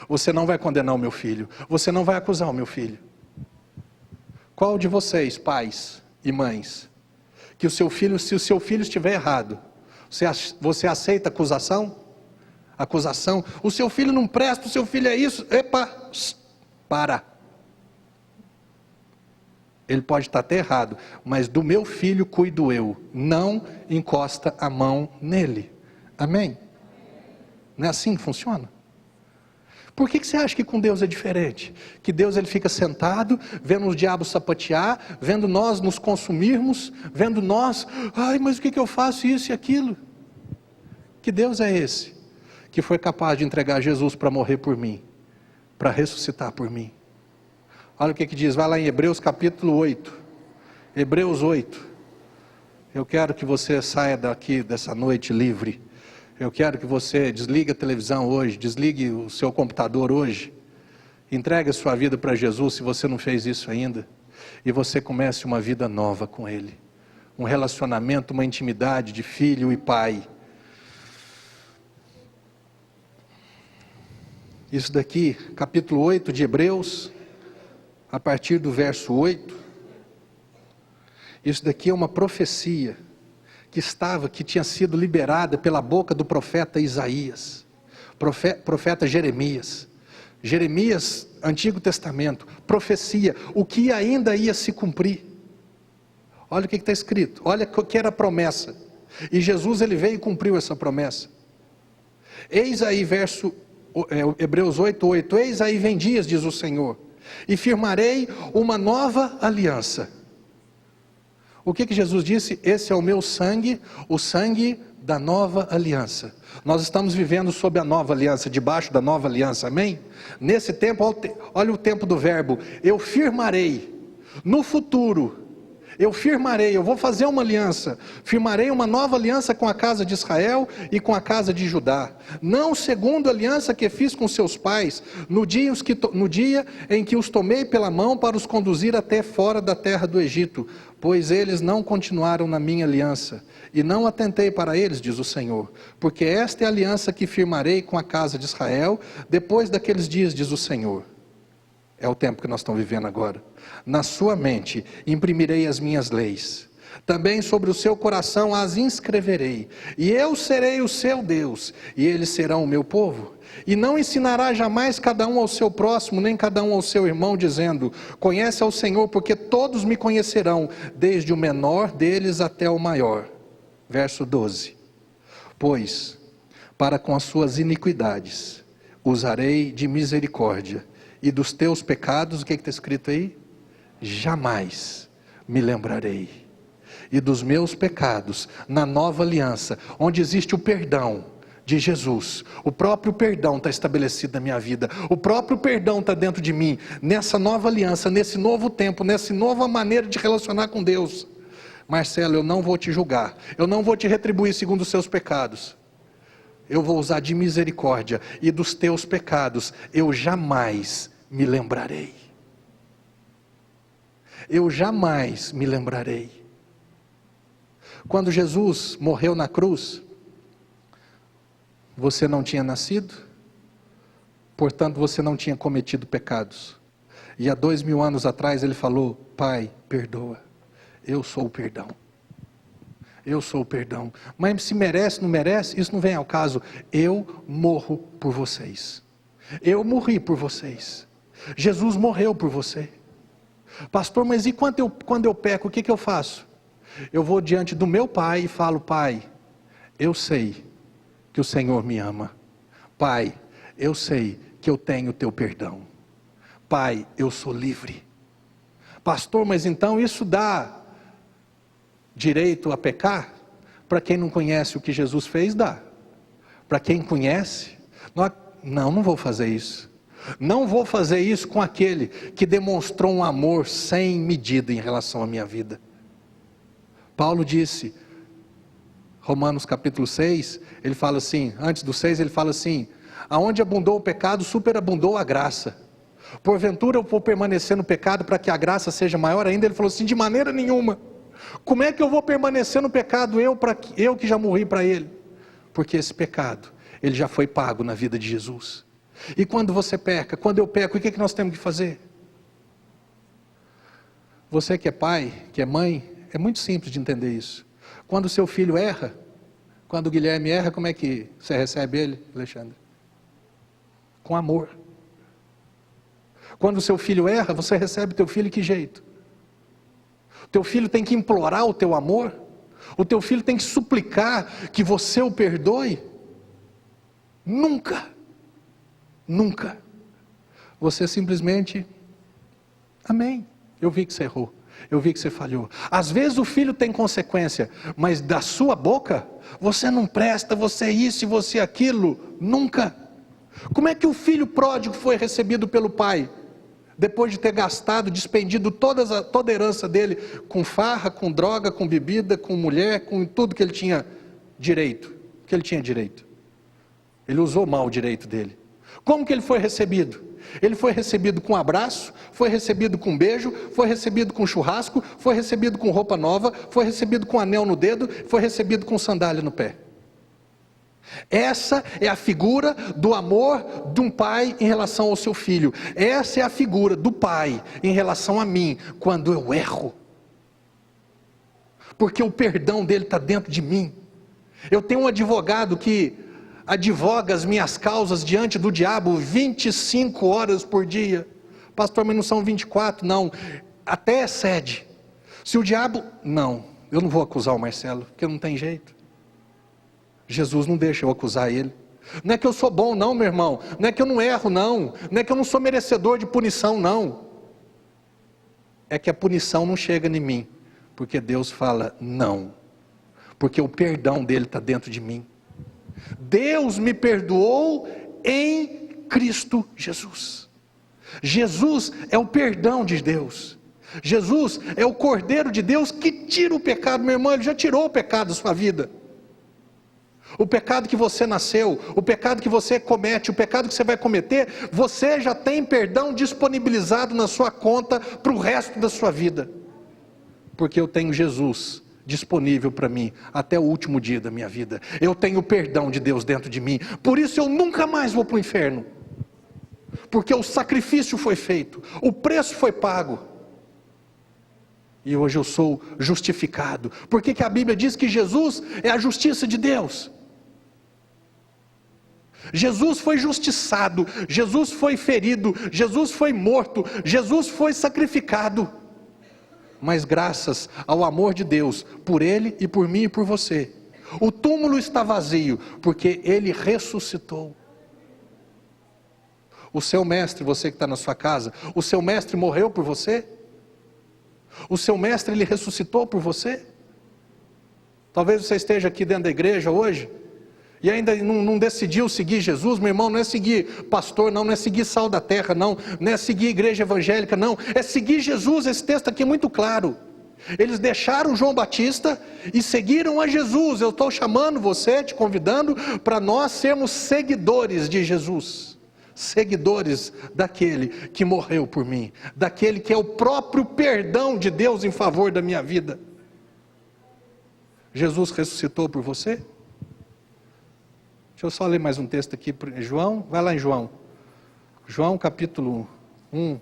Você não vai condenar o meu filho. Você não vai acusar o meu filho. Qual de vocês, pais e mães, que se o seu filho estiver errado, você aceita acusação? Acusação? O seu filho não presta, o seu filho é isso. Epa, para. Ele pode estar até errado, mas do meu filho cuido eu. Não encosta a mão nele. Amém? Não é assim que funciona? Por que você acha que com Deus é diferente? Que Deus ele fica sentado, vendo os diabos sapatear, vendo nós nos consumirmos, vendo nós, ai, mas o que eu faço isso e aquilo? Que Deus é esse? Que foi capaz de entregar Jesus para morrer por mim, para ressuscitar por mim. Olha o que diz, vai lá em Hebreus capítulo 8. Hebreus 8. Eu quero que você saia daqui dessa noite livre. Eu quero que você desligue a televisão hoje, desligue o seu computador hoje. Entregue a sua vida para Jesus, se você não fez isso ainda. E você comece uma vida nova com Ele. Um relacionamento, uma intimidade de filho e pai. Isso daqui, capítulo 8 de Hebreus, a partir do verso 8. Isso daqui é uma profecia que tinha sido liberada pela boca do profeta Isaías, profeta Jeremias. Jeremias, Antigo Testamento, profecia, o que ainda ia se cumprir. Olha o que está escrito, olha o que era a promessa. E Jesus ele veio e cumpriu essa promessa. Eis aí Hebreus 8:8, eis aí vem dias, diz o Senhor, e firmarei uma nova aliança. O que Jesus disse? Esse é o meu sangue, o sangue da nova aliança. Nós estamos vivendo sob a nova aliança, debaixo da nova aliança, amém? Nesse tempo, olha o tempo do verbo, eu firmarei, no futuro, eu vou fazer uma aliança, firmarei uma nova aliança com a casa de Israel e com a casa de Judá, não segundo a aliança que fiz com seus pais, no dia em que os tomei pela mão para os conduzir até fora da terra do Egito, pois eles não continuaram na minha aliança, e não atentei para eles, diz o Senhor, porque esta é a aliança que firmarei com a casa de Israel, depois daqueles dias, diz o Senhor. É o tempo que nós estamos vivendo agora. Na sua mente imprimirei as minhas leis, também sobre o seu coração as inscreverei, e eu serei o seu Deus, e eles serão o meu povo. E não ensinará jamais cada um ao seu próximo, nem cada um ao seu irmão, dizendo, conhece ao Senhor, porque todos me conhecerão, desde o menor deles até o maior. Verso 12. Pois, para com as suas iniquidades, usarei de misericórdia, e dos teus pecados, o que está escrito aí? Jamais me lembrarei. E dos meus pecados, na nova aliança, onde existe o perdão de Jesus, o próprio perdão está estabelecido na minha vida, o próprio perdão está dentro de mim, nessa nova aliança, nesse novo tempo, nessa nova maneira de relacionar com Deus. Marcelo, eu não vou te julgar, eu não vou te retribuir segundo os seus pecados, eu vou usar de misericórdia, e dos teus pecados eu jamais me lembrarei. Eu jamais me lembrarei. Quando Jesus morreu na cruz, você não tinha nascido, portanto você não tinha cometido pecados. E há 2000 anos atrás ele falou, Pai, perdoa, eu sou o perdão. Eu sou o perdão. Mas se merece, não merece, isso não vem ao caso. Eu morro por vocês. Eu morri por vocês. Jesus morreu por você. Pastor, mas e quando eu peco, o que eu faço? Eu vou diante do meu Pai e falo, Pai, eu sei que o Senhor me ama. Pai, eu sei que eu tenho o teu perdão. Pai, eu sou livre. Pastor, mas então isso dá direito a pecar? Para quem não conhece o que Jesus fez, dá. Para quem conhece, não vou fazer isso. Não vou fazer isso com aquele que demonstrou um amor sem medida em relação à minha vida. Paulo disse, Romanos capítulo 6, ele fala assim, antes do 6 ele fala assim, aonde abundou o pecado, superabundou a graça. Porventura eu vou permanecer no pecado para que a graça seja maior ainda? Ele falou assim, de maneira nenhuma. Como é que eu vou permanecer no pecado, eu que já morri para ele? Porque esse pecado, ele já foi pago na vida de Jesus. E quando você peca, quando eu peco, o que nós temos que fazer? Você que é pai, que é mãe, é muito simples de entender isso. Quando o seu filho erra, quando o Guilherme erra, como é que você recebe ele, Alexandre? Com amor. Quando o seu filho erra, você recebe teu filho de que jeito? O teu filho tem que implorar o teu amor? O teu filho tem que suplicar que você o perdoe? Nunca. Nunca. Você simplesmente, amém, eu vi que você errou, eu vi que você falhou. Às vezes o filho tem consequência, mas da sua boca, você não presta, você é isso e você é aquilo, nunca. Como é que o filho pródigo foi recebido pelo pai? Depois de ter gastado, despendido toda a herança dele, com farra, com droga, com bebida, com mulher, com tudo que ele tinha direito. Ele usou mal o direito dele. Como que ele foi recebido? Ele foi recebido com abraço, foi recebido com beijo, foi recebido com churrasco, foi recebido com roupa nova, foi recebido com anel no dedo, foi recebido com sandália no pé. Essa é a figura do amor de um pai em relação ao seu filho. Essa é a figura do pai em relação a mim, quando eu erro. Porque o perdão dele está dentro de mim. Eu tenho um advogado que advoga as minhas causas diante do diabo 25 horas por dia. Pastor, mas não são 24, não. Até excede. Se o diabo... Não, eu não vou acusar o Marcelo, porque não tem jeito. Jesus não deixa eu acusar ele. Não é que eu sou bom não, meu irmão. Não é que eu não erro não. Não é que eu não sou merecedor de punição não. É que a punição não chega em mim. Porque Deus fala não. Porque o perdão dele está dentro de mim. Deus me perdoou em Cristo Jesus. Jesus é o perdão de Deus. Jesus é o Cordeiro de Deus que tira o pecado. Meu irmão, ele já tirou o pecado da sua vida. O pecado que você nasceu, o pecado que você comete, o pecado que você vai cometer, você já tem perdão disponibilizado na sua conta para o resto da sua vida. Porque eu tenho Jesus disponível para mim até o último dia da minha vida. Eu tenho o perdão de Deus dentro de mim. Por isso eu nunca mais vou para o inferno. Porque o sacrifício foi feito, o preço foi pago. E hoje eu sou justificado. Por que que a Bíblia diz que Jesus é a justiça de Deus? Jesus foi justiçado, Jesus foi ferido, Jesus foi morto, Jesus foi sacrificado. Mas graças ao amor de Deus, por Ele e por mim e por você, o túmulo está vazio, porque Ele ressuscitou. O seu mestre, você que está na sua casa, o seu mestre morreu por você? O seu mestre, ele ressuscitou por você? Talvez você esteja aqui dentro da igreja hoje e ainda não decidiu seguir Jesus. Meu irmão, não é seguir pastor não, não é seguir Sal da Terra não é seguir igreja evangélica não, é seguir Jesus. Esse texto aqui é muito claro. Eles deixaram João Batista e seguiram a Jesus. Eu estou chamando você, te convidando para nós sermos seguidores de Jesus. Seguidores daquele que morreu por mim, daquele que é o próprio perdão de Deus em favor da minha vida. Jesus ressuscitou por você? Deixa eu só ler mais um texto aqui, João, vai lá em João. João capítulo 1,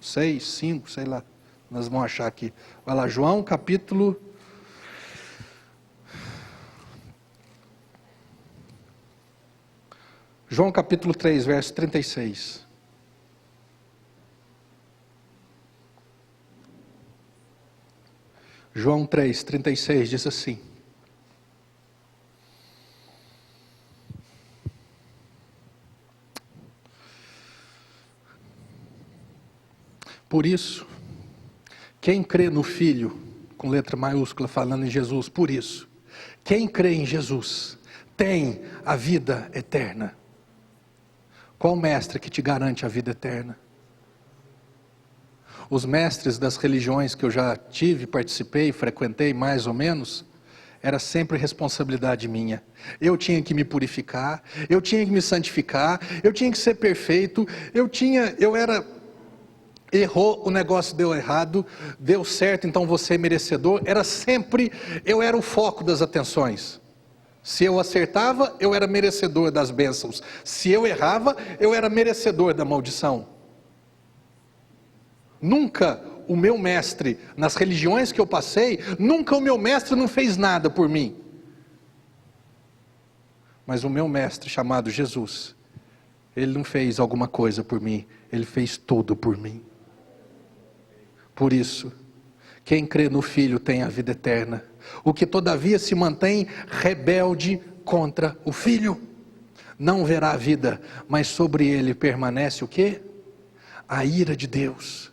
6, 5, sei lá, nós vamos achar aqui. Vai lá, João capítulo... João capítulo 3, verso 36. João 3, 36 diz assim: por isso, quem crê no Filho, com letra maiúscula falando em Jesus, por isso, quem crê em Jesus, tem a vida eterna. Qual mestre que te garante a vida eterna? Os mestres das religiões que eu já tive, participei, frequentei mais ou menos, era sempre responsabilidade minha. Eu tinha que me purificar, eu tinha que me santificar, eu tinha que ser perfeito, errou, o negócio deu errado, deu certo, então você é merecedor. Eu era o foco das atenções. Se eu acertava, eu era merecedor das bênçãos. Se eu errava, eu era merecedor da maldição. Nunca o meu mestre, nas religiões que eu passei, nunca o meu mestre não fez nada por mim. Mas o meu mestre, chamado Jesus, ele não fez alguma coisa por mim, ele fez tudo por mim. Por isso, quem crê no Filho tem a vida eterna. O que todavia se mantém rebelde contra o Filho não verá a vida, mas sobre ele permanece o quê? A ira de Deus.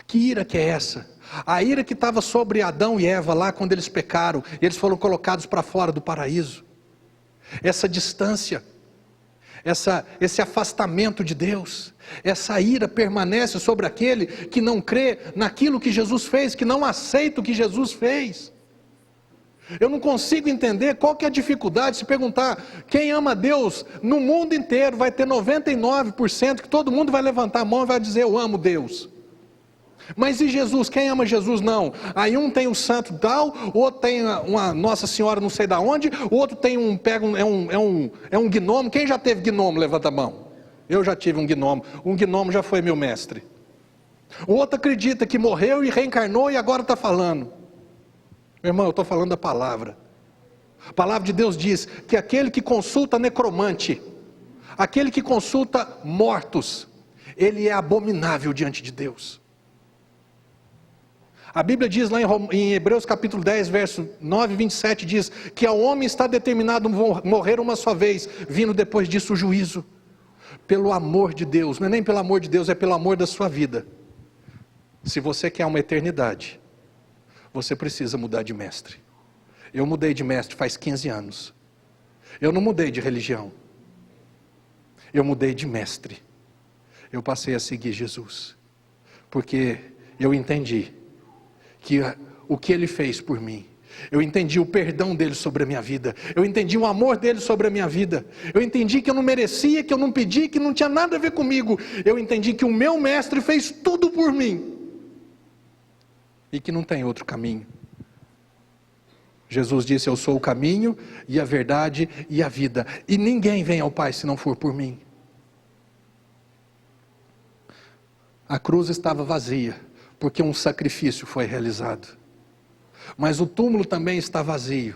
Que ira que é essa? A ira que estava sobre Adão e Eva lá quando eles pecaram, e eles foram colocados para fora do paraíso. Essa distância, esse afastamento de Deus, essa ira permanece sobre aquele que não crê naquilo que Jesus fez, que não aceita o que Jesus fez. Eu não consigo entender qual que é a dificuldade. Se perguntar quem ama Deus no mundo inteiro, vai ter 99% que todo mundo vai levantar a mão e vai dizer eu amo Deus. Mas e Jesus? Quem ama Jesus? Não. Aí um tem um santo tal, o outro tem uma Nossa Senhora não sei da onde, o outro tem um gnomo. Quem já teve gnomo? Levanta a mão. Eu já tive um gnomo. Um gnomo já foi meu mestre. O outro acredita que morreu e reencarnou e agora está falando. Meu irmão, eu estou falando da palavra. A palavra de Deus diz que aquele que consulta necromante, aquele que consulta mortos, ele é abominável diante de Deus. A Bíblia diz lá em Hebreus capítulo 10, verso 9 e 27, diz que ao homem está determinado morrer uma só vez, vindo depois disso o juízo. Pelo amor de Deus, não é nem pelo amor de Deus, é pelo amor da sua vida. Se você quer uma eternidade, você precisa mudar de mestre. Eu mudei de mestre faz 15 anos. Eu não mudei de religião. Eu mudei de mestre. Eu passei a seguir Jesus. Porque eu entendi que o que ele fez por mim, eu entendi o perdão dele sobre a minha vida, eu entendi o amor dele sobre a minha vida, eu entendi que eu não merecia, que eu não pedi, que não tinha nada a ver comigo, eu entendi que o meu mestre fez tudo por mim, e que não tem outro caminho. Jesus disse, eu sou o caminho, e a verdade, e a vida, e ninguém vem ao Pai se não for por mim. A cruz estava vazia, porque um sacrifício foi realizado. Mas o túmulo também está vazio,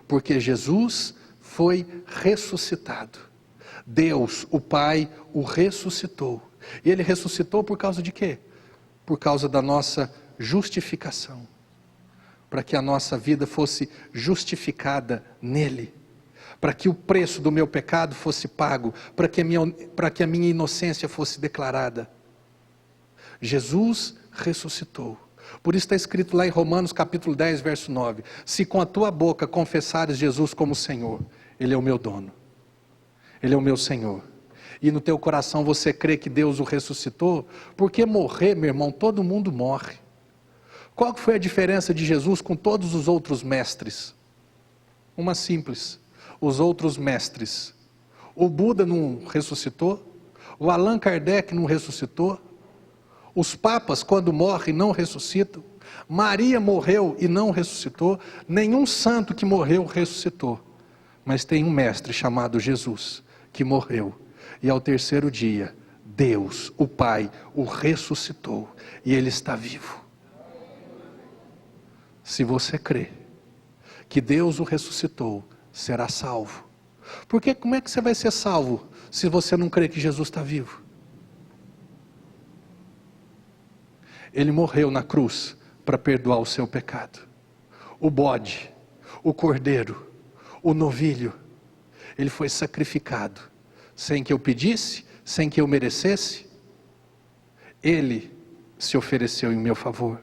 porque Jesus foi ressuscitado. Deus, o Pai, o ressuscitou. E Ele ressuscitou por causa de quê? Por causa da nossa justificação. Para que a nossa vida fosse justificada nele. Para que o preço do meu pecado fosse pago. Para que a minha inocência fosse declarada. Jesus ressuscitou. Por isso está escrito lá em Romanos capítulo 10, verso 9. Se com a tua boca confessares Jesus como Senhor, Ele é o meu dono. Ele é o meu Senhor. E no teu coração você crê que Deus o ressuscitou, porque morrer, meu irmão, todo mundo morre. Qual que foi a diferença de Jesus com todos os outros mestres? Uma simples. Os outros mestres. O Buda não ressuscitou, o Allan Kardec não ressuscitou, os papas, quando morrem, não ressuscitam. Maria morreu e não ressuscitou. Nenhum santo que morreu ressuscitou. Mas tem um mestre chamado Jesus, que morreu. E ao terceiro dia, Deus, o Pai, o ressuscitou. E Ele está vivo. Se você crê que Deus o ressuscitou, será salvo. Porque como é que você vai ser salvo, se você não crê que Jesus está vivo? Ele morreu na cruz para perdoar o seu pecado. O bode, o cordeiro, o novilho, ele foi sacrificado, sem que eu pedisse, sem que eu merecesse. Ele se ofereceu em meu favor.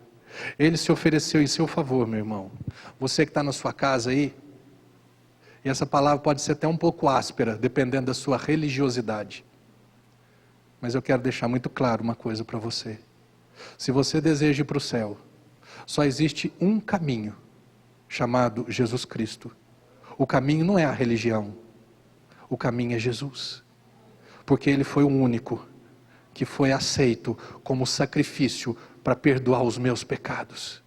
Ele se ofereceu em seu favor, meu irmão. Você que está na sua casa aí, e essa palavra pode ser até um pouco áspera, dependendo da sua religiosidade. Mas eu quero deixar muito claro uma coisa para você. Se você deseja ir para o céu, só existe um caminho, chamado Jesus Cristo. O caminho não é a religião, o caminho é Jesus. Porque Ele foi o único que foi aceito como sacrifício para perdoar os meus pecados.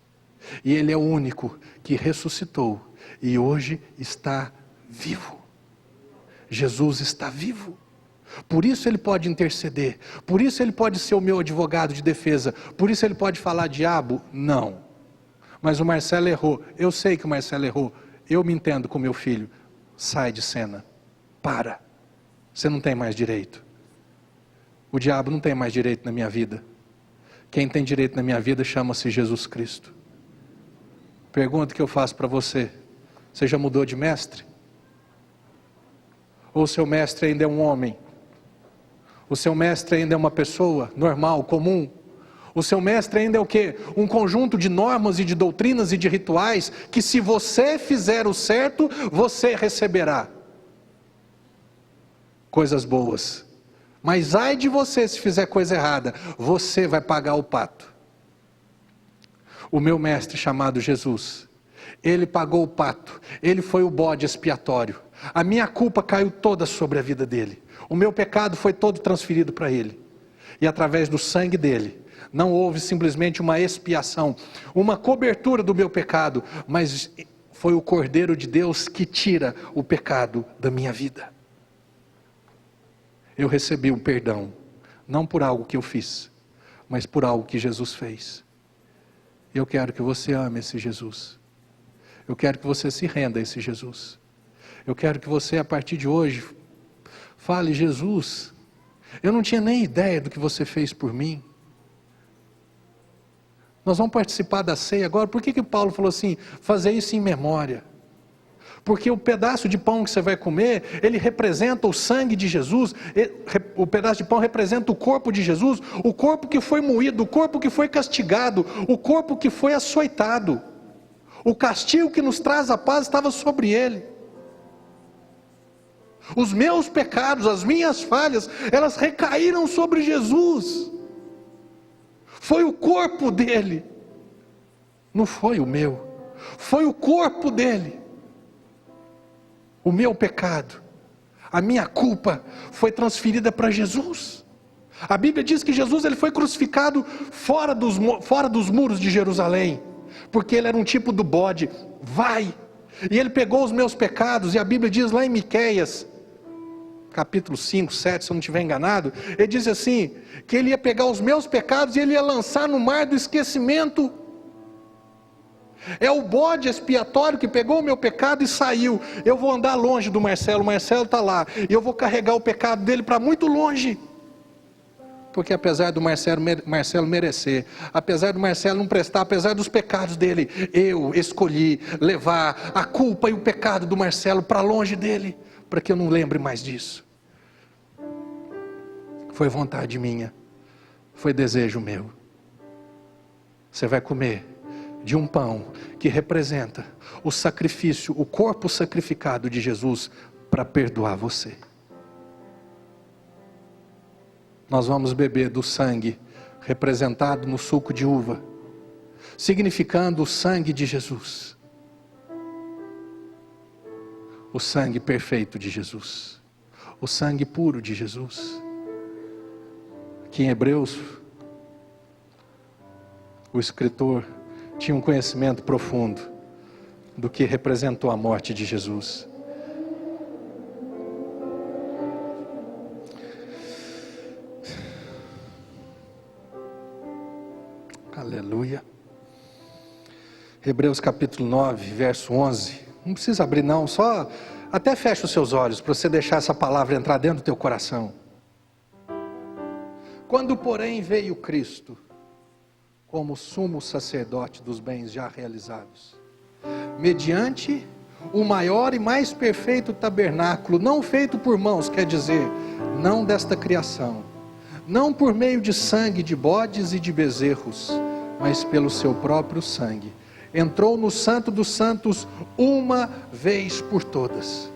E Ele é o único que ressuscitou e hoje está vivo. Jesus está vivo. Por isso ele pode interceder, por isso ele pode ser o meu advogado de defesa, por isso ele pode falar: diabo, não. Mas o Marcelo errou, eu sei que o Marcelo errou, eu me entendo com meu filho. Sai de cena, para, você não tem mais direito. O diabo não tem mais direito na minha vida. Quem tem direito na minha vida chama-se Jesus Cristo. Pergunta que eu faço para você: você já mudou de mestre? Ou seu mestre ainda é um homem? O seu mestre ainda é uma pessoa normal, comum? O seu mestre ainda é o quê? Um conjunto de normas e de doutrinas e de rituais que, se você fizer o certo, você receberá coisas boas. Mas ai de você se fizer coisa errada, você vai pagar o pato. O meu mestre chamado Jesus, ele pagou o pato, ele foi o bode expiatório. A minha culpa caiu toda sobre a vida dele. O meu pecado foi todo transferido para ele. E através do sangue dele, não houve simplesmente uma expiação, uma cobertura do meu pecado, mas foi o Cordeiro de Deus que tira o pecado da minha vida. Eu recebi um perdão, não por algo que eu fiz, mas por algo que Jesus fez. Eu quero que você ame esse Jesus. Eu quero que você se renda a esse Jesus. Eu quero que você, a partir de hoje, fale: Jesus, eu não tinha nem ideia do que você fez por mim. Nós vamos participar da ceia agora. Por que Paulo falou assim: fazer isso em memória? Porque o pedaço de pão que você vai comer, ele representa o sangue de Jesus. O pedaço de pão representa o corpo de Jesus, o corpo que foi moído, o corpo que foi castigado, o corpo que foi açoitado. O castigo que nos traz a paz estava sobre ele. Os meus pecados, as minhas falhas, elas recaíram sobre Jesus. Foi o corpo dele, não foi o meu, foi o corpo dele. O meu pecado, a minha culpa foi transferida para Jesus. A Bíblia diz que Jesus, ele foi crucificado fora dos muros de Jerusalém, porque ele era um tipo do bode. E ele pegou os meus pecados, e a Bíblia diz lá em Miqueias, capítulo 5, 7, se eu não estiver enganado, ele diz assim, que ele ia pegar os meus pecados e ele ia lançar no mar do esquecimento. É o bode expiatório que pegou o meu pecado e saiu. Eu vou andar longe do Marcelo, o Marcelo está lá, e eu vou carregar o pecado dele para muito longe. Porque apesar do Marcelo merecer, apesar do Marcelo não prestar, apesar dos pecados dele, eu escolhi levar a culpa e o pecado do Marcelo para longe dele, para que eu não lembre mais disso. Foi vontade minha, foi desejo meu. Você vai comer de um pão que representa o sacrifício, o corpo sacrificado de Jesus para perdoar você. Nós vamos beber do sangue representado no suco de uva, significando o sangue de Jesus. O sangue perfeito de Jesus, o sangue puro de Jesus. Aqui em Hebreus, o escritor tinha um conhecimento profundo do que representou a morte de Jesus. Aleluia. Hebreus capítulo 9, verso 11. Não precisa abrir não, só até fecha os seus olhos para você deixar essa palavra entrar dentro do teu coração. Quando porém veio Cristo como sumo sacerdote dos bens já realizados, mediante o maior e mais perfeito tabernáculo, não feito por mãos, quer dizer, não desta criação, não por meio de sangue de bodes e de bezerros, mas pelo seu próprio sangue, entrou no Santo dos Santos uma vez por todas,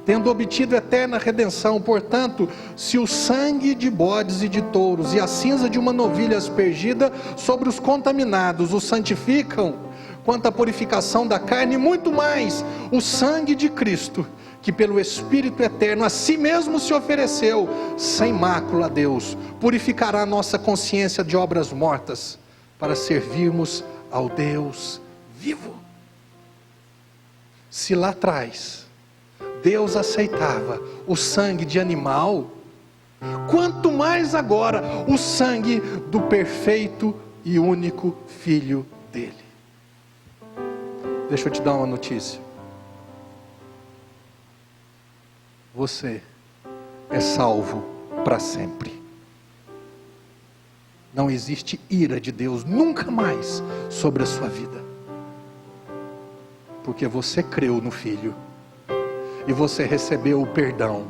tendo obtido eterna redenção. Portanto, se o sangue de bodes e de touros e a cinza de uma novilha aspergida sobre os contaminados os santificam, quanto à purificação da carne, muito mais o sangue de Cristo, que pelo Espírito eterno a si mesmo se ofereceu, sem mácula a Deus, purificará a nossa consciência de obras mortas, para servirmos ao Deus vivo. Se lá atrás Deus aceitava o sangue de animal, quanto mais agora o sangue do perfeito e único Filho dele. Deixa eu te dar uma notícia. Você é salvo para sempre. Não existe ira de Deus nunca mais sobre a sua vida. Porque você creu no Filho. E você recebeu o perdão.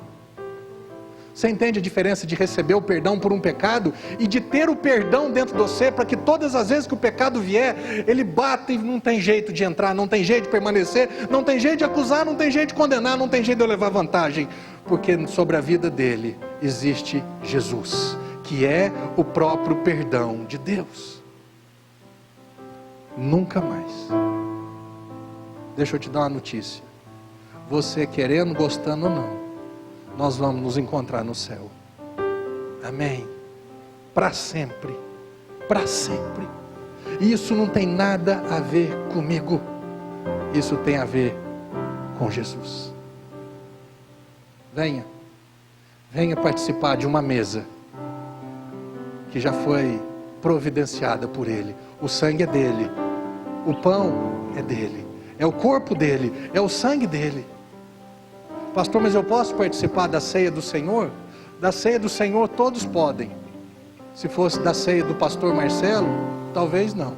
Você entende a diferença de receber o perdão por um pecado e de ter o perdão dentro de você, para que todas as vezes que o pecado vier, ele bata e não tem jeito de entrar, não tem jeito de permanecer, não tem jeito de acusar, não tem jeito de condenar, não tem jeito de eu levar vantagem, porque sobre a vida dele existe Jesus, que é o próprio perdão de Deus. Nunca mais. Deixa eu te dar uma notícia. Você querendo, gostando ou não, nós vamos nos encontrar no céu. Amém? Para sempre. Para sempre. E isso não tem nada a ver comigo. Isso tem a ver com Jesus. Venha. Venha participar de uma mesa que já foi providenciada por Ele. O sangue é dele. O pão é dele. É o corpo dele. É o sangue dele. Pastor, mas eu posso participar da ceia do Senhor? Da ceia do Senhor todos podem. Se fosse da ceia do pastor Marcelo, talvez não.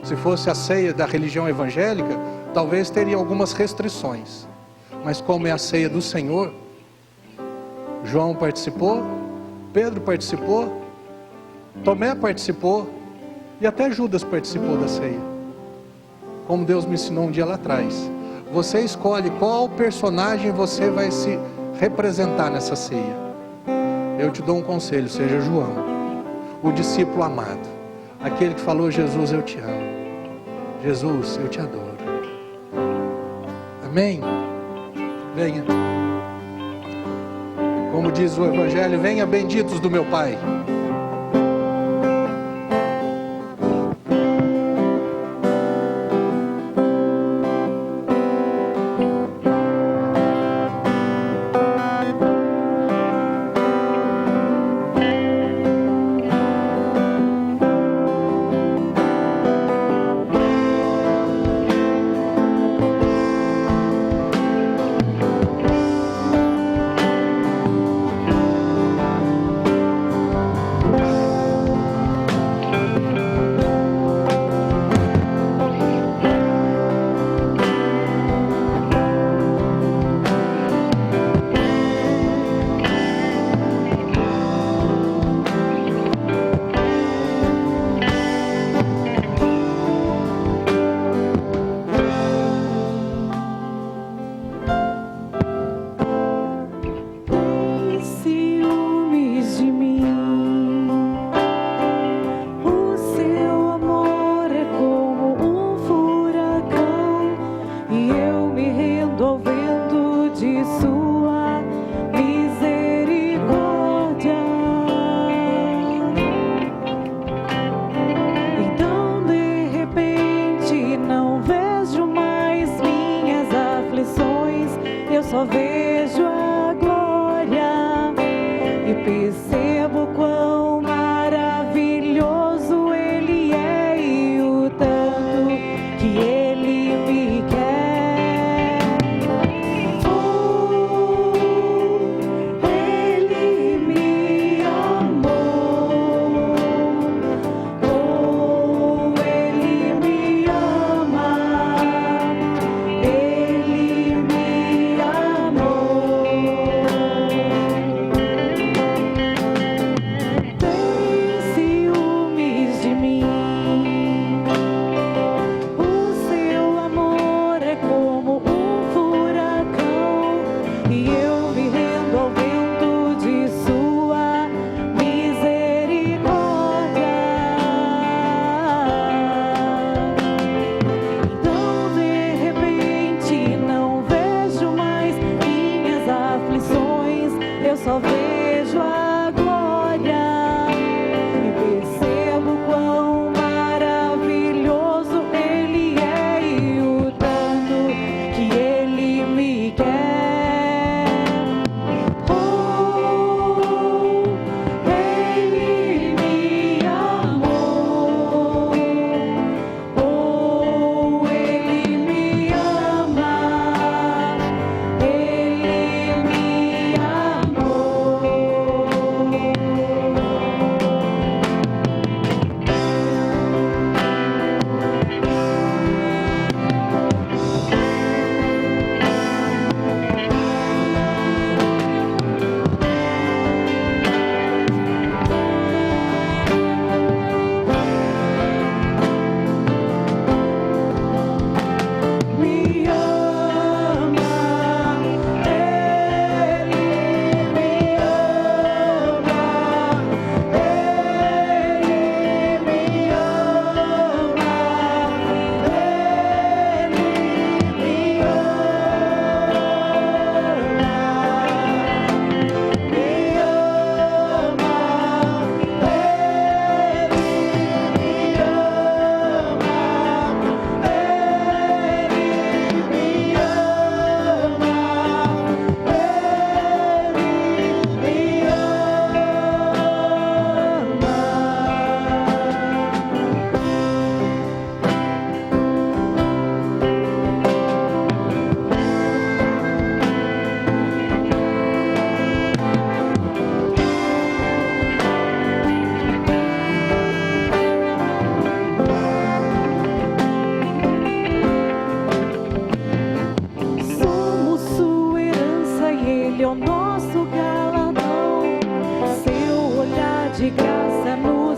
Se fosse a ceia da religião evangélica, talvez teria algumas restrições. Mas como é a ceia do Senhor, João participou, Pedro participou, Tomé participou e até Judas participou da ceia. Como Deus me ensinou um dia lá atrás. Você escolhe qual personagem você vai se representar nessa ceia. Eu te dou um conselho, seja João, o discípulo amado, aquele que falou: Jesus, eu te amo. Jesus, eu te adoro. Amém? Venha. Como diz o Evangelho, venha benditos do meu Pai.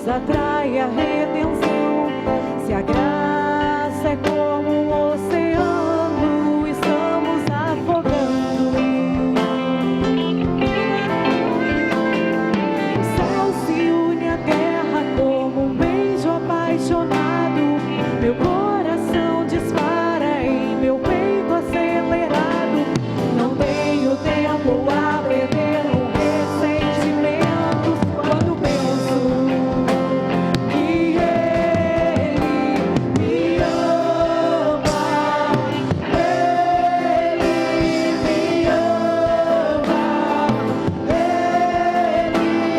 nos atrai a redenção. Se a graça é como um oceano, estamos afogando. O céu se une à terra como um beijo apaixonado. Meu coração dispara em meu peito acelerado. Não tenho tempo a perder com ressentimentos quando penso que Ele me ama. Ele me ama. Ele me ama.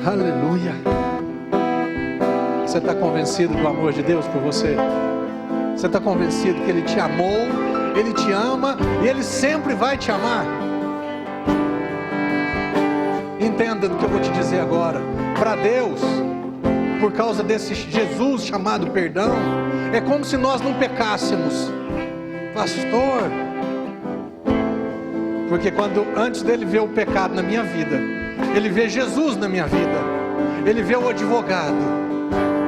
Aleluia. Você está convencido do amor de Deus por você? Você está convencido que Ele te amou, Ele te ama e Ele sempre vai te amar? Entenda do que eu vou te dizer agora. Para Deus, por causa desse Jesus chamado perdão, é como se nós não pecássemos. Pastor, porque antes dele ver o pecado na minha vida, ele vê Jesus na minha vida, ele vê o advogado,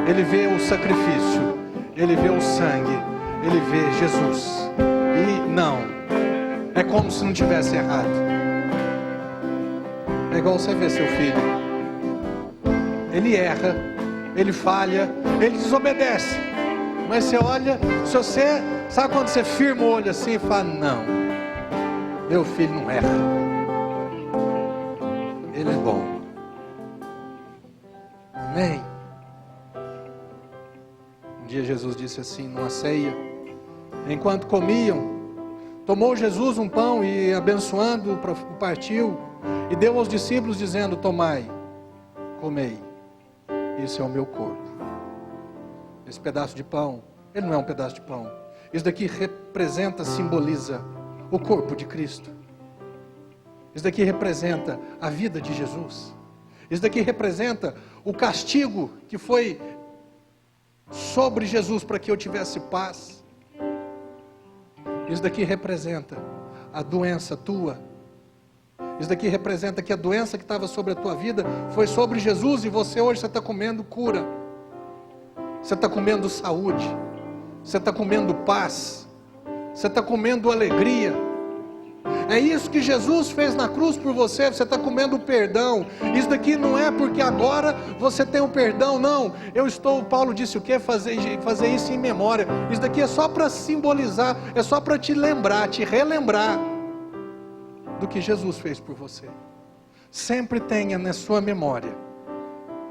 ele vê o sacrifício, ele vê o sangue, ele vê Jesus. E não, é como se não tivesse errado. É igual você vê seu filho, ele erra, ele falha, ele desobedece, mas você olha, se você, sabe quando você firma o olho assim e fala, não, meu filho não erra, ele é bom. Amém? Um dia Jesus disse assim, numa ceia, enquanto comiam, tomou Jesus um pão e abençoando, o partiu, e deu aos discípulos dizendo, tomai, comei, isso é o meu corpo. Esse pedaço de pão, ele não é um pedaço de pão, isso daqui representa, simboliza o corpo de Cristo. Isso daqui representa a vida de Jesus. Isso daqui representa o castigo que foi sobre Jesus para que eu tivesse paz. Isso daqui representa a doença tua. Isso daqui representa que a doença que estava sobre a tua vida foi sobre Jesus e você hoje está comendo cura. Você está comendo saúde. Você está comendo paz. Você está comendo alegria. É isso que Jesus fez na cruz por você. Você está comendo perdão. Isso daqui não é porque agora você tem o perdão, não. Paulo disse o quê? Fazer isso em memória. Isso daqui é só para simbolizar, é só para te lembrar, te relembrar do que Jesus fez por você. Sempre tenha na sua memória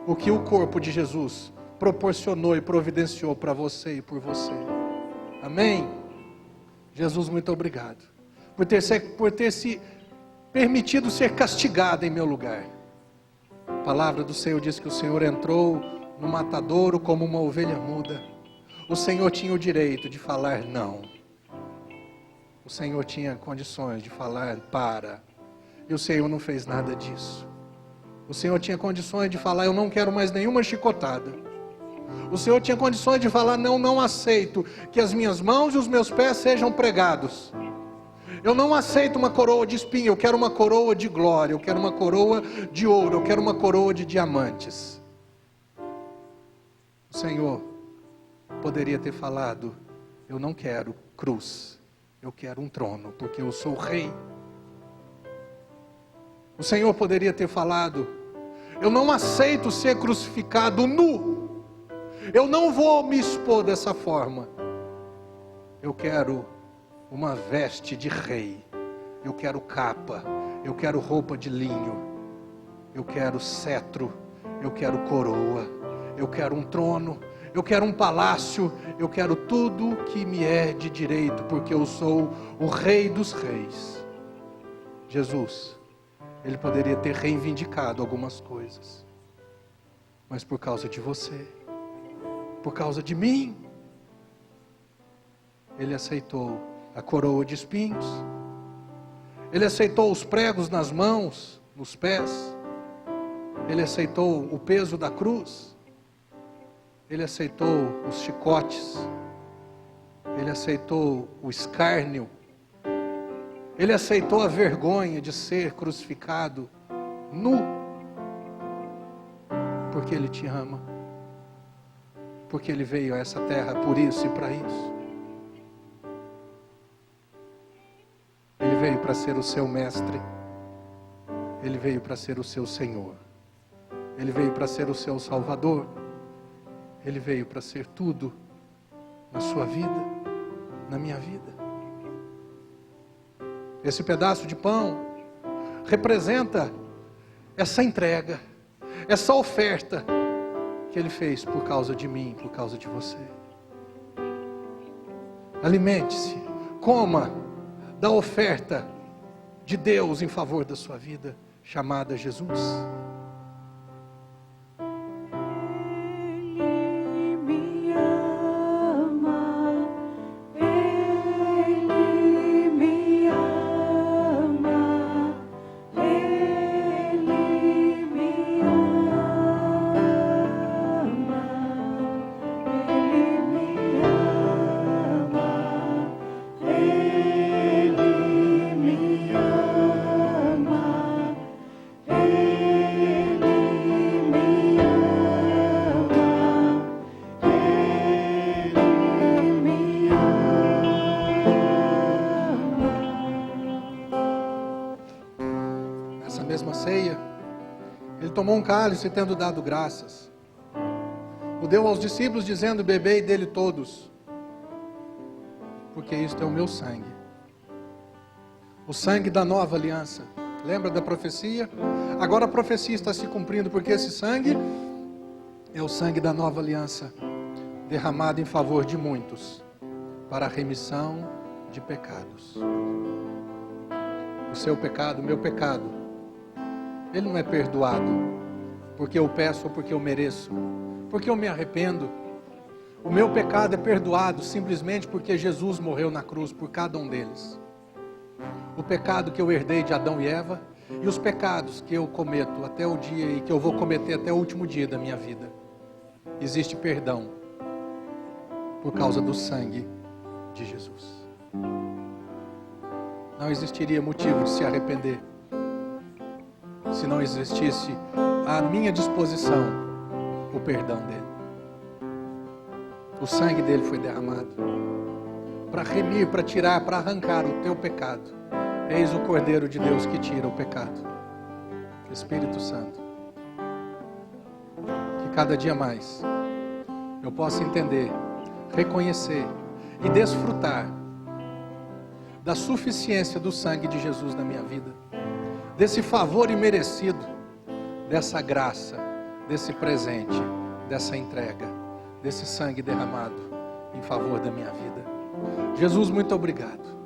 o que o corpo de Jesus proporcionou e providenciou para você e por você. Amém? Jesus, muito obrigado por ter se permitido ser castigado em meu lugar. A palavra do Senhor diz que o Senhor entrou no matadouro como uma ovelha muda. O Senhor tinha o direito de falar não. O Senhor tinha condições de falar para. E o Senhor não fez nada disso. O Senhor tinha condições de falar, eu não quero mais nenhuma chicotada. O Senhor tinha condições de falar, não aceito que as minhas mãos e os meus pés sejam pregados. Eu não aceito uma coroa de espinho, eu quero uma coroa de glória, eu quero uma coroa de ouro, eu quero uma coroa de diamantes. O Senhor poderia ter falado, eu não quero cruz, eu quero um trono, porque eu sou o rei. O Senhor poderia ter falado, eu não aceito ser crucificado nu, eu não vou me expor dessa forma, eu quero uma veste de rei, eu quero capa, eu quero roupa de linho, eu quero cetro, eu quero coroa, eu quero um trono, eu quero um palácio, eu quero tudo que me é de direito, porque eu sou o rei dos reis. Jesus, Ele poderia ter reivindicado algumas coisas. Mas por causa de você, por causa de mim, Ele aceitou a coroa de espinhos. Ele aceitou os pregos nas mãos, nos pés. Ele aceitou o peso da cruz. Ele aceitou os chicotes. Ele aceitou o escárnio. Ele aceitou a vergonha de ser crucificado nu. Porque Ele te ama. Porque Ele veio a essa terra por isso e para isso. Ele veio para ser o seu mestre. Ele veio para ser o seu Senhor. Ele veio para ser o seu Salvador. Ele veio para ser tudo na sua vida, na minha vida. Esse pedaço de pão representa essa entrega, essa oferta que Ele fez por causa de mim, por causa de você. Alimente-se, coma da oferta de Deus em favor da sua vida, chamada Jesus. Tomou um cálice, tendo dado graças, o deu aos discípulos, dizendo: bebei dele todos, porque isto é o meu sangue, o sangue da nova aliança. Lembra da profecia? Agora a profecia está se cumprindo, porque esse sangue é o sangue da nova aliança, derramado em favor de muitos, para a remissão de pecados. O seu pecado, o meu pecado, ele não é perdoado porque eu peço ou porque eu mereço, porque eu me arrependo. O meu pecado é perdoado simplesmente porque Jesus morreu na cruz por cada um deles. O pecado que eu herdei de Adão e Eva e os pecados que eu cometo até o dia e que eu vou cometer até o último dia da minha vida. Existe perdão por causa do sangue de Jesus. Não existiria motivo de se arrepender se não existisse à minha disposição o perdão dele. O sangue dele foi derramado para remir, para tirar, para arrancar o teu pecado. Eis o Cordeiro de Deus que tira o pecado. Espírito Santo, que cada dia mais eu possa entender, reconhecer e desfrutar da suficiência do sangue de Jesus na minha vida, desse favor imerecido, dessa graça, desse presente, dessa entrega, desse sangue derramado em favor da minha vida. Jesus, muito obrigado.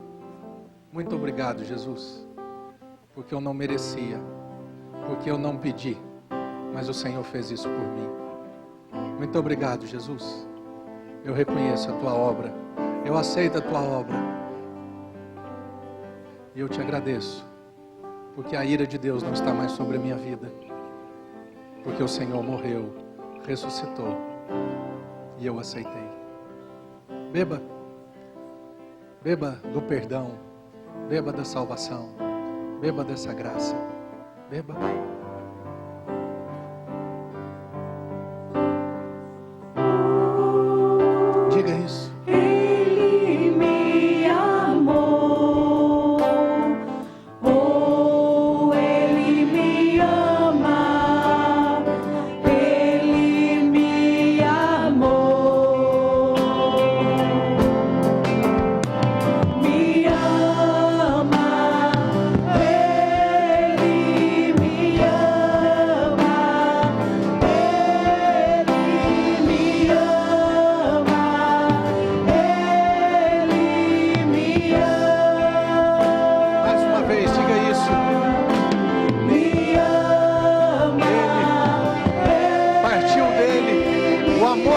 Muito obrigado, Jesus, porque eu não merecia, porque eu não pedi, mas o Senhor fez isso por mim. Muito obrigado, Jesus. Eu reconheço a tua obra, eu aceito a tua obra, e eu te agradeço, porque a ira de Deus não está mais sobre a minha vida, porque o Senhor morreu, ressuscitou, e eu aceitei. Beba do perdão, beba da salvação, beba dessa graça, beba. Diga isso. Me ama.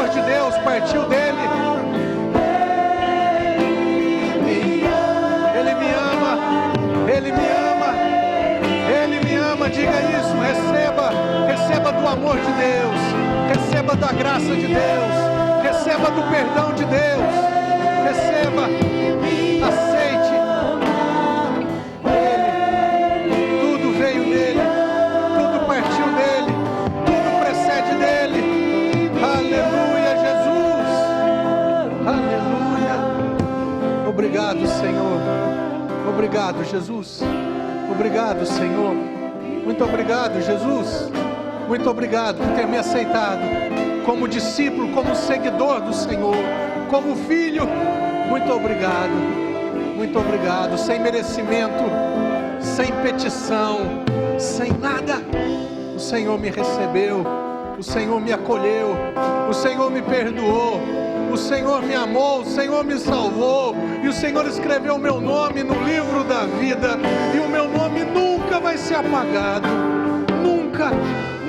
amor de Deus partiu dele. Ele me ama, Ele me ama, Ele me ama. Diga isso, receba do amor de Deus, receba da graça de Deus, receba do perdão de Deus, receba, aceite. Ele, tudo veio dele, tudo partiu dele, tudo precede dele. Aleluia, Jesus, aleluia. Obrigado, Senhor. Obrigado, Jesus. Obrigado, Senhor. Muito obrigado, Jesus. Muito obrigado por ter me aceitado como discípulo, como seguidor do Senhor, como filho. Muito obrigado. Muito obrigado. Sem merecimento, sem petição, sem nada. O Senhor me recebeu. O Senhor me acolheu. O Senhor me perdoou. O Senhor me amou, o Senhor me salvou, e o Senhor escreveu o meu nome no livro da vida, e o meu nome nunca vai ser apagado, nunca,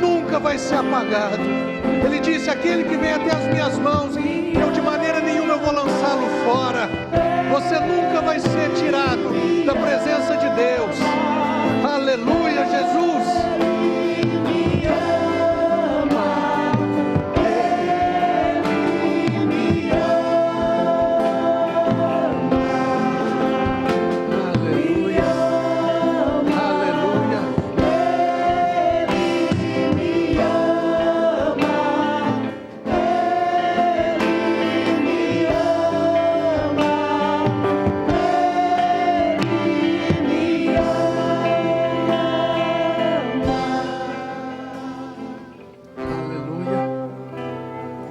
nunca vai ser apagado. Ele disse: aquele que vem até as minhas mãos, eu de maneira nenhuma eu vou lançá-lo fora. Você nunca vai ser tirado da presença de Deus. Aleluia, Jesus.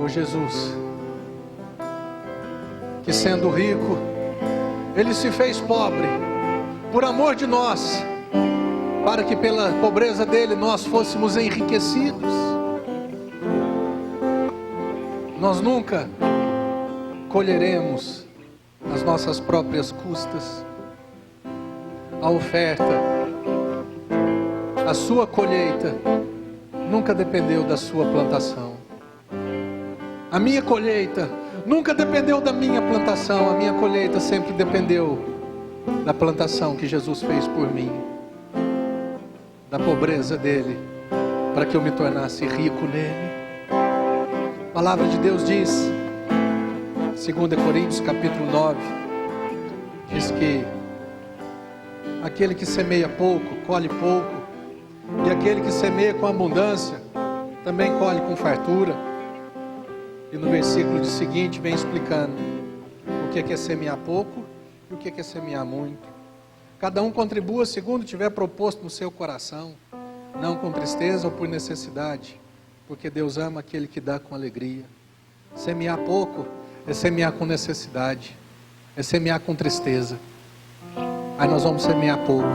Jesus, que sendo rico, Ele se fez pobre, por amor de nós, para que pela pobreza dEle nós fôssemos enriquecidos. Nós nunca colheremos as nossas próprias custas. A oferta, a sua colheita, nunca dependeu da sua plantação. A minha colheita nunca dependeu da minha plantação. A minha colheita sempre dependeu da plantação que Jesus fez por mim, da pobreza dele, para que eu me tornasse rico nele. A palavra de Deus diz, 2 Coríntios capítulo 9, diz que aquele que semeia pouco, colhe pouco, e aquele que semeia com abundância, também colhe com fartura. E no versículo seguinte vem explicando o que é semear pouco e o que é semear muito. Cada um contribua segundo tiver proposto no seu coração, não com tristeza ou por necessidade, porque Deus ama aquele que dá com alegria. Semear pouco é semear com necessidade, é semear com tristeza. Aí nós vamos semear pouco.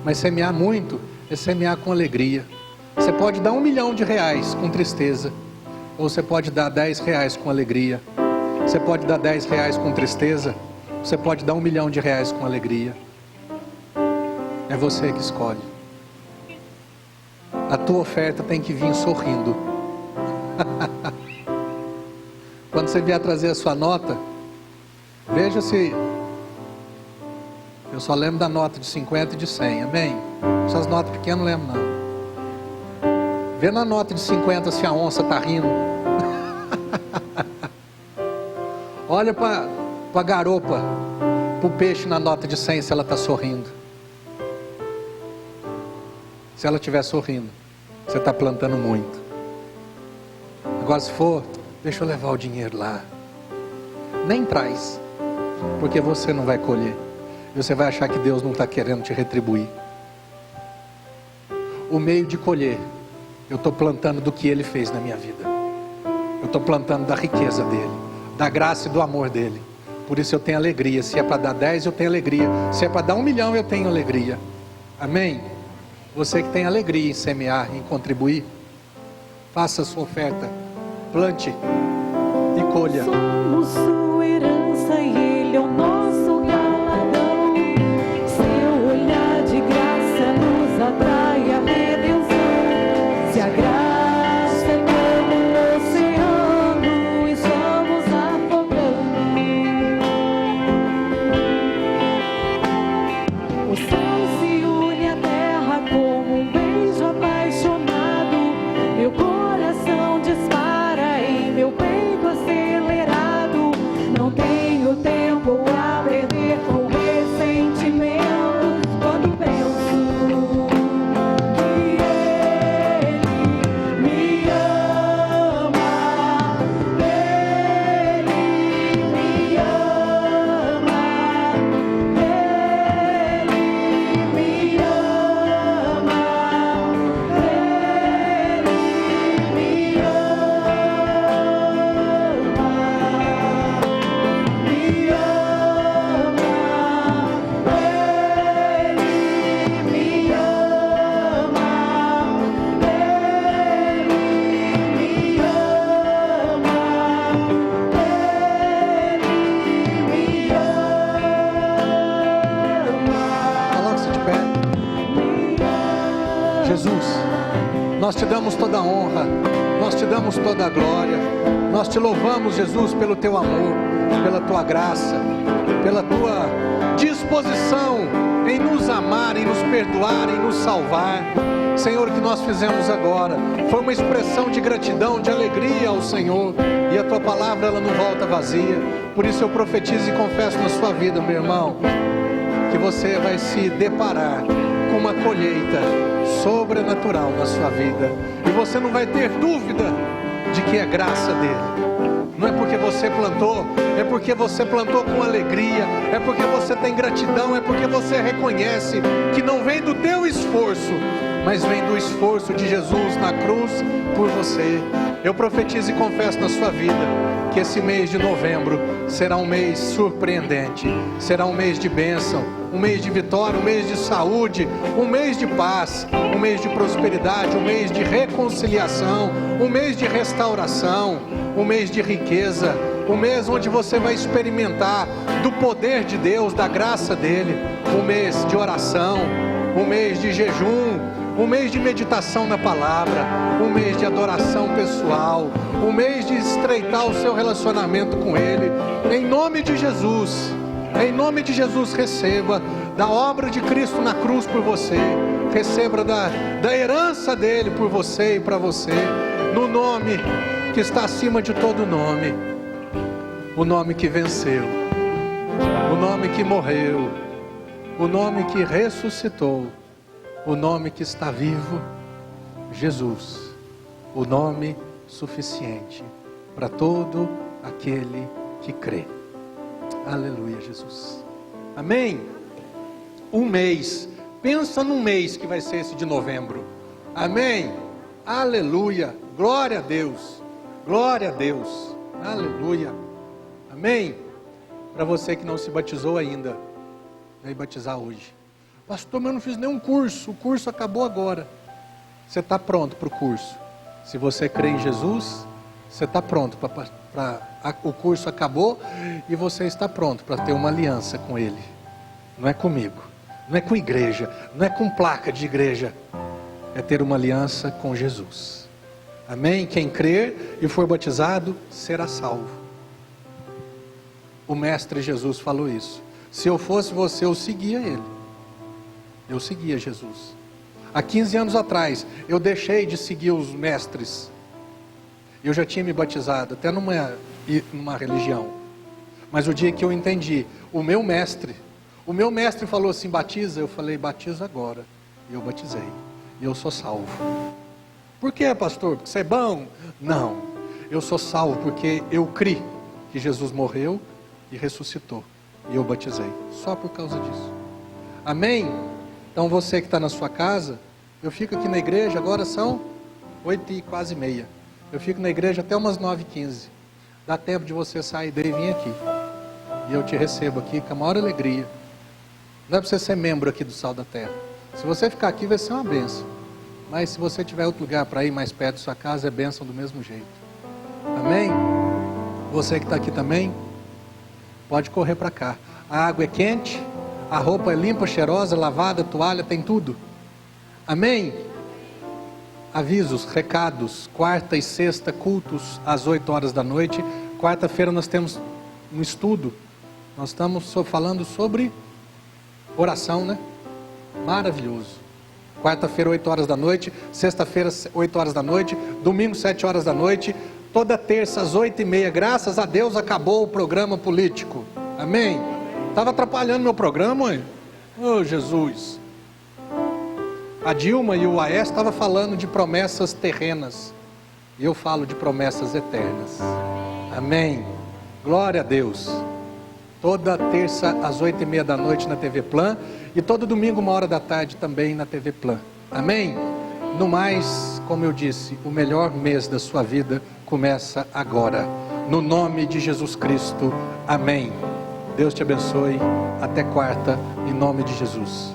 Mas semear muito é semear com alegria. Você pode dar R$1 milhão com tristeza, ou você pode dar R$10 com alegria. Você pode dar R$10 com tristeza, você pode dar R$1 milhão com alegria. É você que escolhe. A tua oferta tem que vir sorrindo. Quando você vier trazer a sua nota, veja se... Eu só lembro da nota de 50 e de 100, amém? Essas notas pequenas não lembro não. Vê na nota de 50 se a onça está rindo. Olha para a garopa, para o peixe na nota de 100 se ela está sorrindo. Se ela estiver sorrindo, você está plantando muito. Agora se for, deixa eu levar o dinheiro lá. Nem traz, porque você não vai colher. E você vai achar que Deus não está querendo te retribuir. O meio de colher, eu estou plantando do que Ele fez na minha vida. Eu estou plantando da riqueza dEle, da graça e do amor dEle. Por isso eu tenho alegria. Se é para dar 10, eu tenho alegria. Se é para dar 1 milhão, eu tenho alegria. Amém? Você que tem alegria em semear, em contribuir, faça a sua oferta, plante e colha. Somos sua herança e Ele é o nosso galardão. Seu olhar de graça nos atrai a redenção. Se a graça é como um oceano, Nós te damos toda a honra, nós te damos toda a glória. Nós te louvamos, Jesus, pelo teu amor, pela tua graça, pela tua disposição em nos amar, em nos perdoar, em nos salvar. Senhor, o que nós fizemos agora foi uma expressão de gratidão, de alegria ao Senhor, e a tua palavra ela não volta vazia. Por isso eu profetizo e confesso na sua vida, meu irmão, que você vai se deparar com uma colheita sobrenatural na sua vida, e você não vai ter dúvida de que é graça dele. Não é porque você plantou, é porque você plantou com alegria, é porque você tem gratidão, é porque você reconhece que não vem do teu esforço, mas vem do esforço de Jesus na cruz por você. Eu profetizo e confesso na sua vida que esse mês de novembro será um mês surpreendente, será um mês de bênção, um mês de vitória, um mês de saúde, um mês de paz, um mês de prosperidade, um mês de reconciliação, um mês de restauração, um mês de riqueza, um mês onde você vai experimentar do poder de Deus, da graça dele, um mês de oração, um mês de jejum, um mês de meditação na palavra, um mês de adoração pessoal, um mês de estreitar o seu relacionamento com ele. Em nome de Jesus, receba da obra de Cristo na cruz por você, receba da herança dele por você e para você, no nome que está acima de todo nome, o nome que venceu, o nome que morreu, o nome que ressuscitou, o nome que está vivo, Jesus, o nome suficiente para todo aquele que crê. Aleluia, Jesus. Amém? Um mês, pensa num mês que vai ser esse de novembro. Amém? Aleluia, glória a Deus, glória a Deus, aleluia. Amém? Para você que não se batizou ainda, vai batizar hoje. Pastor, mas eu não fiz nenhum curso, o curso acabou agora. Você está pronto para o curso. Se você crê em Jesus, você está pronto o curso acabou e você está pronto para ter uma aliança com Ele. Não é comigo, não é com igreja, não é com placa de igreja, é ter uma aliança com Jesus. Amém? Quem crer e for batizado será salvo. O Mestre Jesus falou isso. Se eu fosse você, eu seguia Ele. Eu seguia Jesus. Há 15 anos atrás, eu deixei de seguir os mestres. Eu já tinha me batizado, até numa religião. Mas o dia que eu entendi, o meu mestre falou assim, batiza. Eu falei, batiza agora. E eu batizei. E eu sou salvo. Por quê, pastor? Porque você é bom? Não. Eu sou salvo porque eu criei que Jesus morreu e ressuscitou. E eu batizei. Só por causa disso. Amém? Então você que está na sua casa, eu fico aqui na igreja, agora são 8h quase meia. Eu fico na igreja até umas 9h15. Dá tempo de você sair daí e vir aqui. E eu te recebo aqui com a maior alegria. Não é para você ser membro aqui do Sal da Terra. Se você ficar aqui vai ser uma bênção. Mas se você tiver outro lugar para ir mais perto da sua casa, é bênção do mesmo jeito. Amém? Você que está aqui também, pode correr para cá. A água é quente, a roupa é limpa, cheirosa, lavada, toalha, tem tudo. Amém? Avisos, recados, quarta e sexta, cultos às 8 horas da noite. Quarta-feira nós temos um estudo. Nós estamos falando sobre oração, né? Maravilhoso. Quarta-feira, 8 horas da noite. Sexta-feira, 8 horas da noite. Domingo, 7 horas da noite. Toda terça, às 8h30. Graças a Deus, acabou o programa político. Amém? Estava atrapalhando meu programa, mãe? Oh, Jesus. A Dilma e o Aécio estavam falando de promessas terrenas. E eu falo de promessas eternas. Amém? Glória a Deus. Toda terça às 8h30 da noite na TV Plan. E todo domingo 1h da tarde também na TV Plan. Amém? No mais, como eu disse, o melhor mês da sua vida começa agora. No nome de Jesus Cristo. Amém. Deus te abençoe. Até quarta, em nome de Jesus.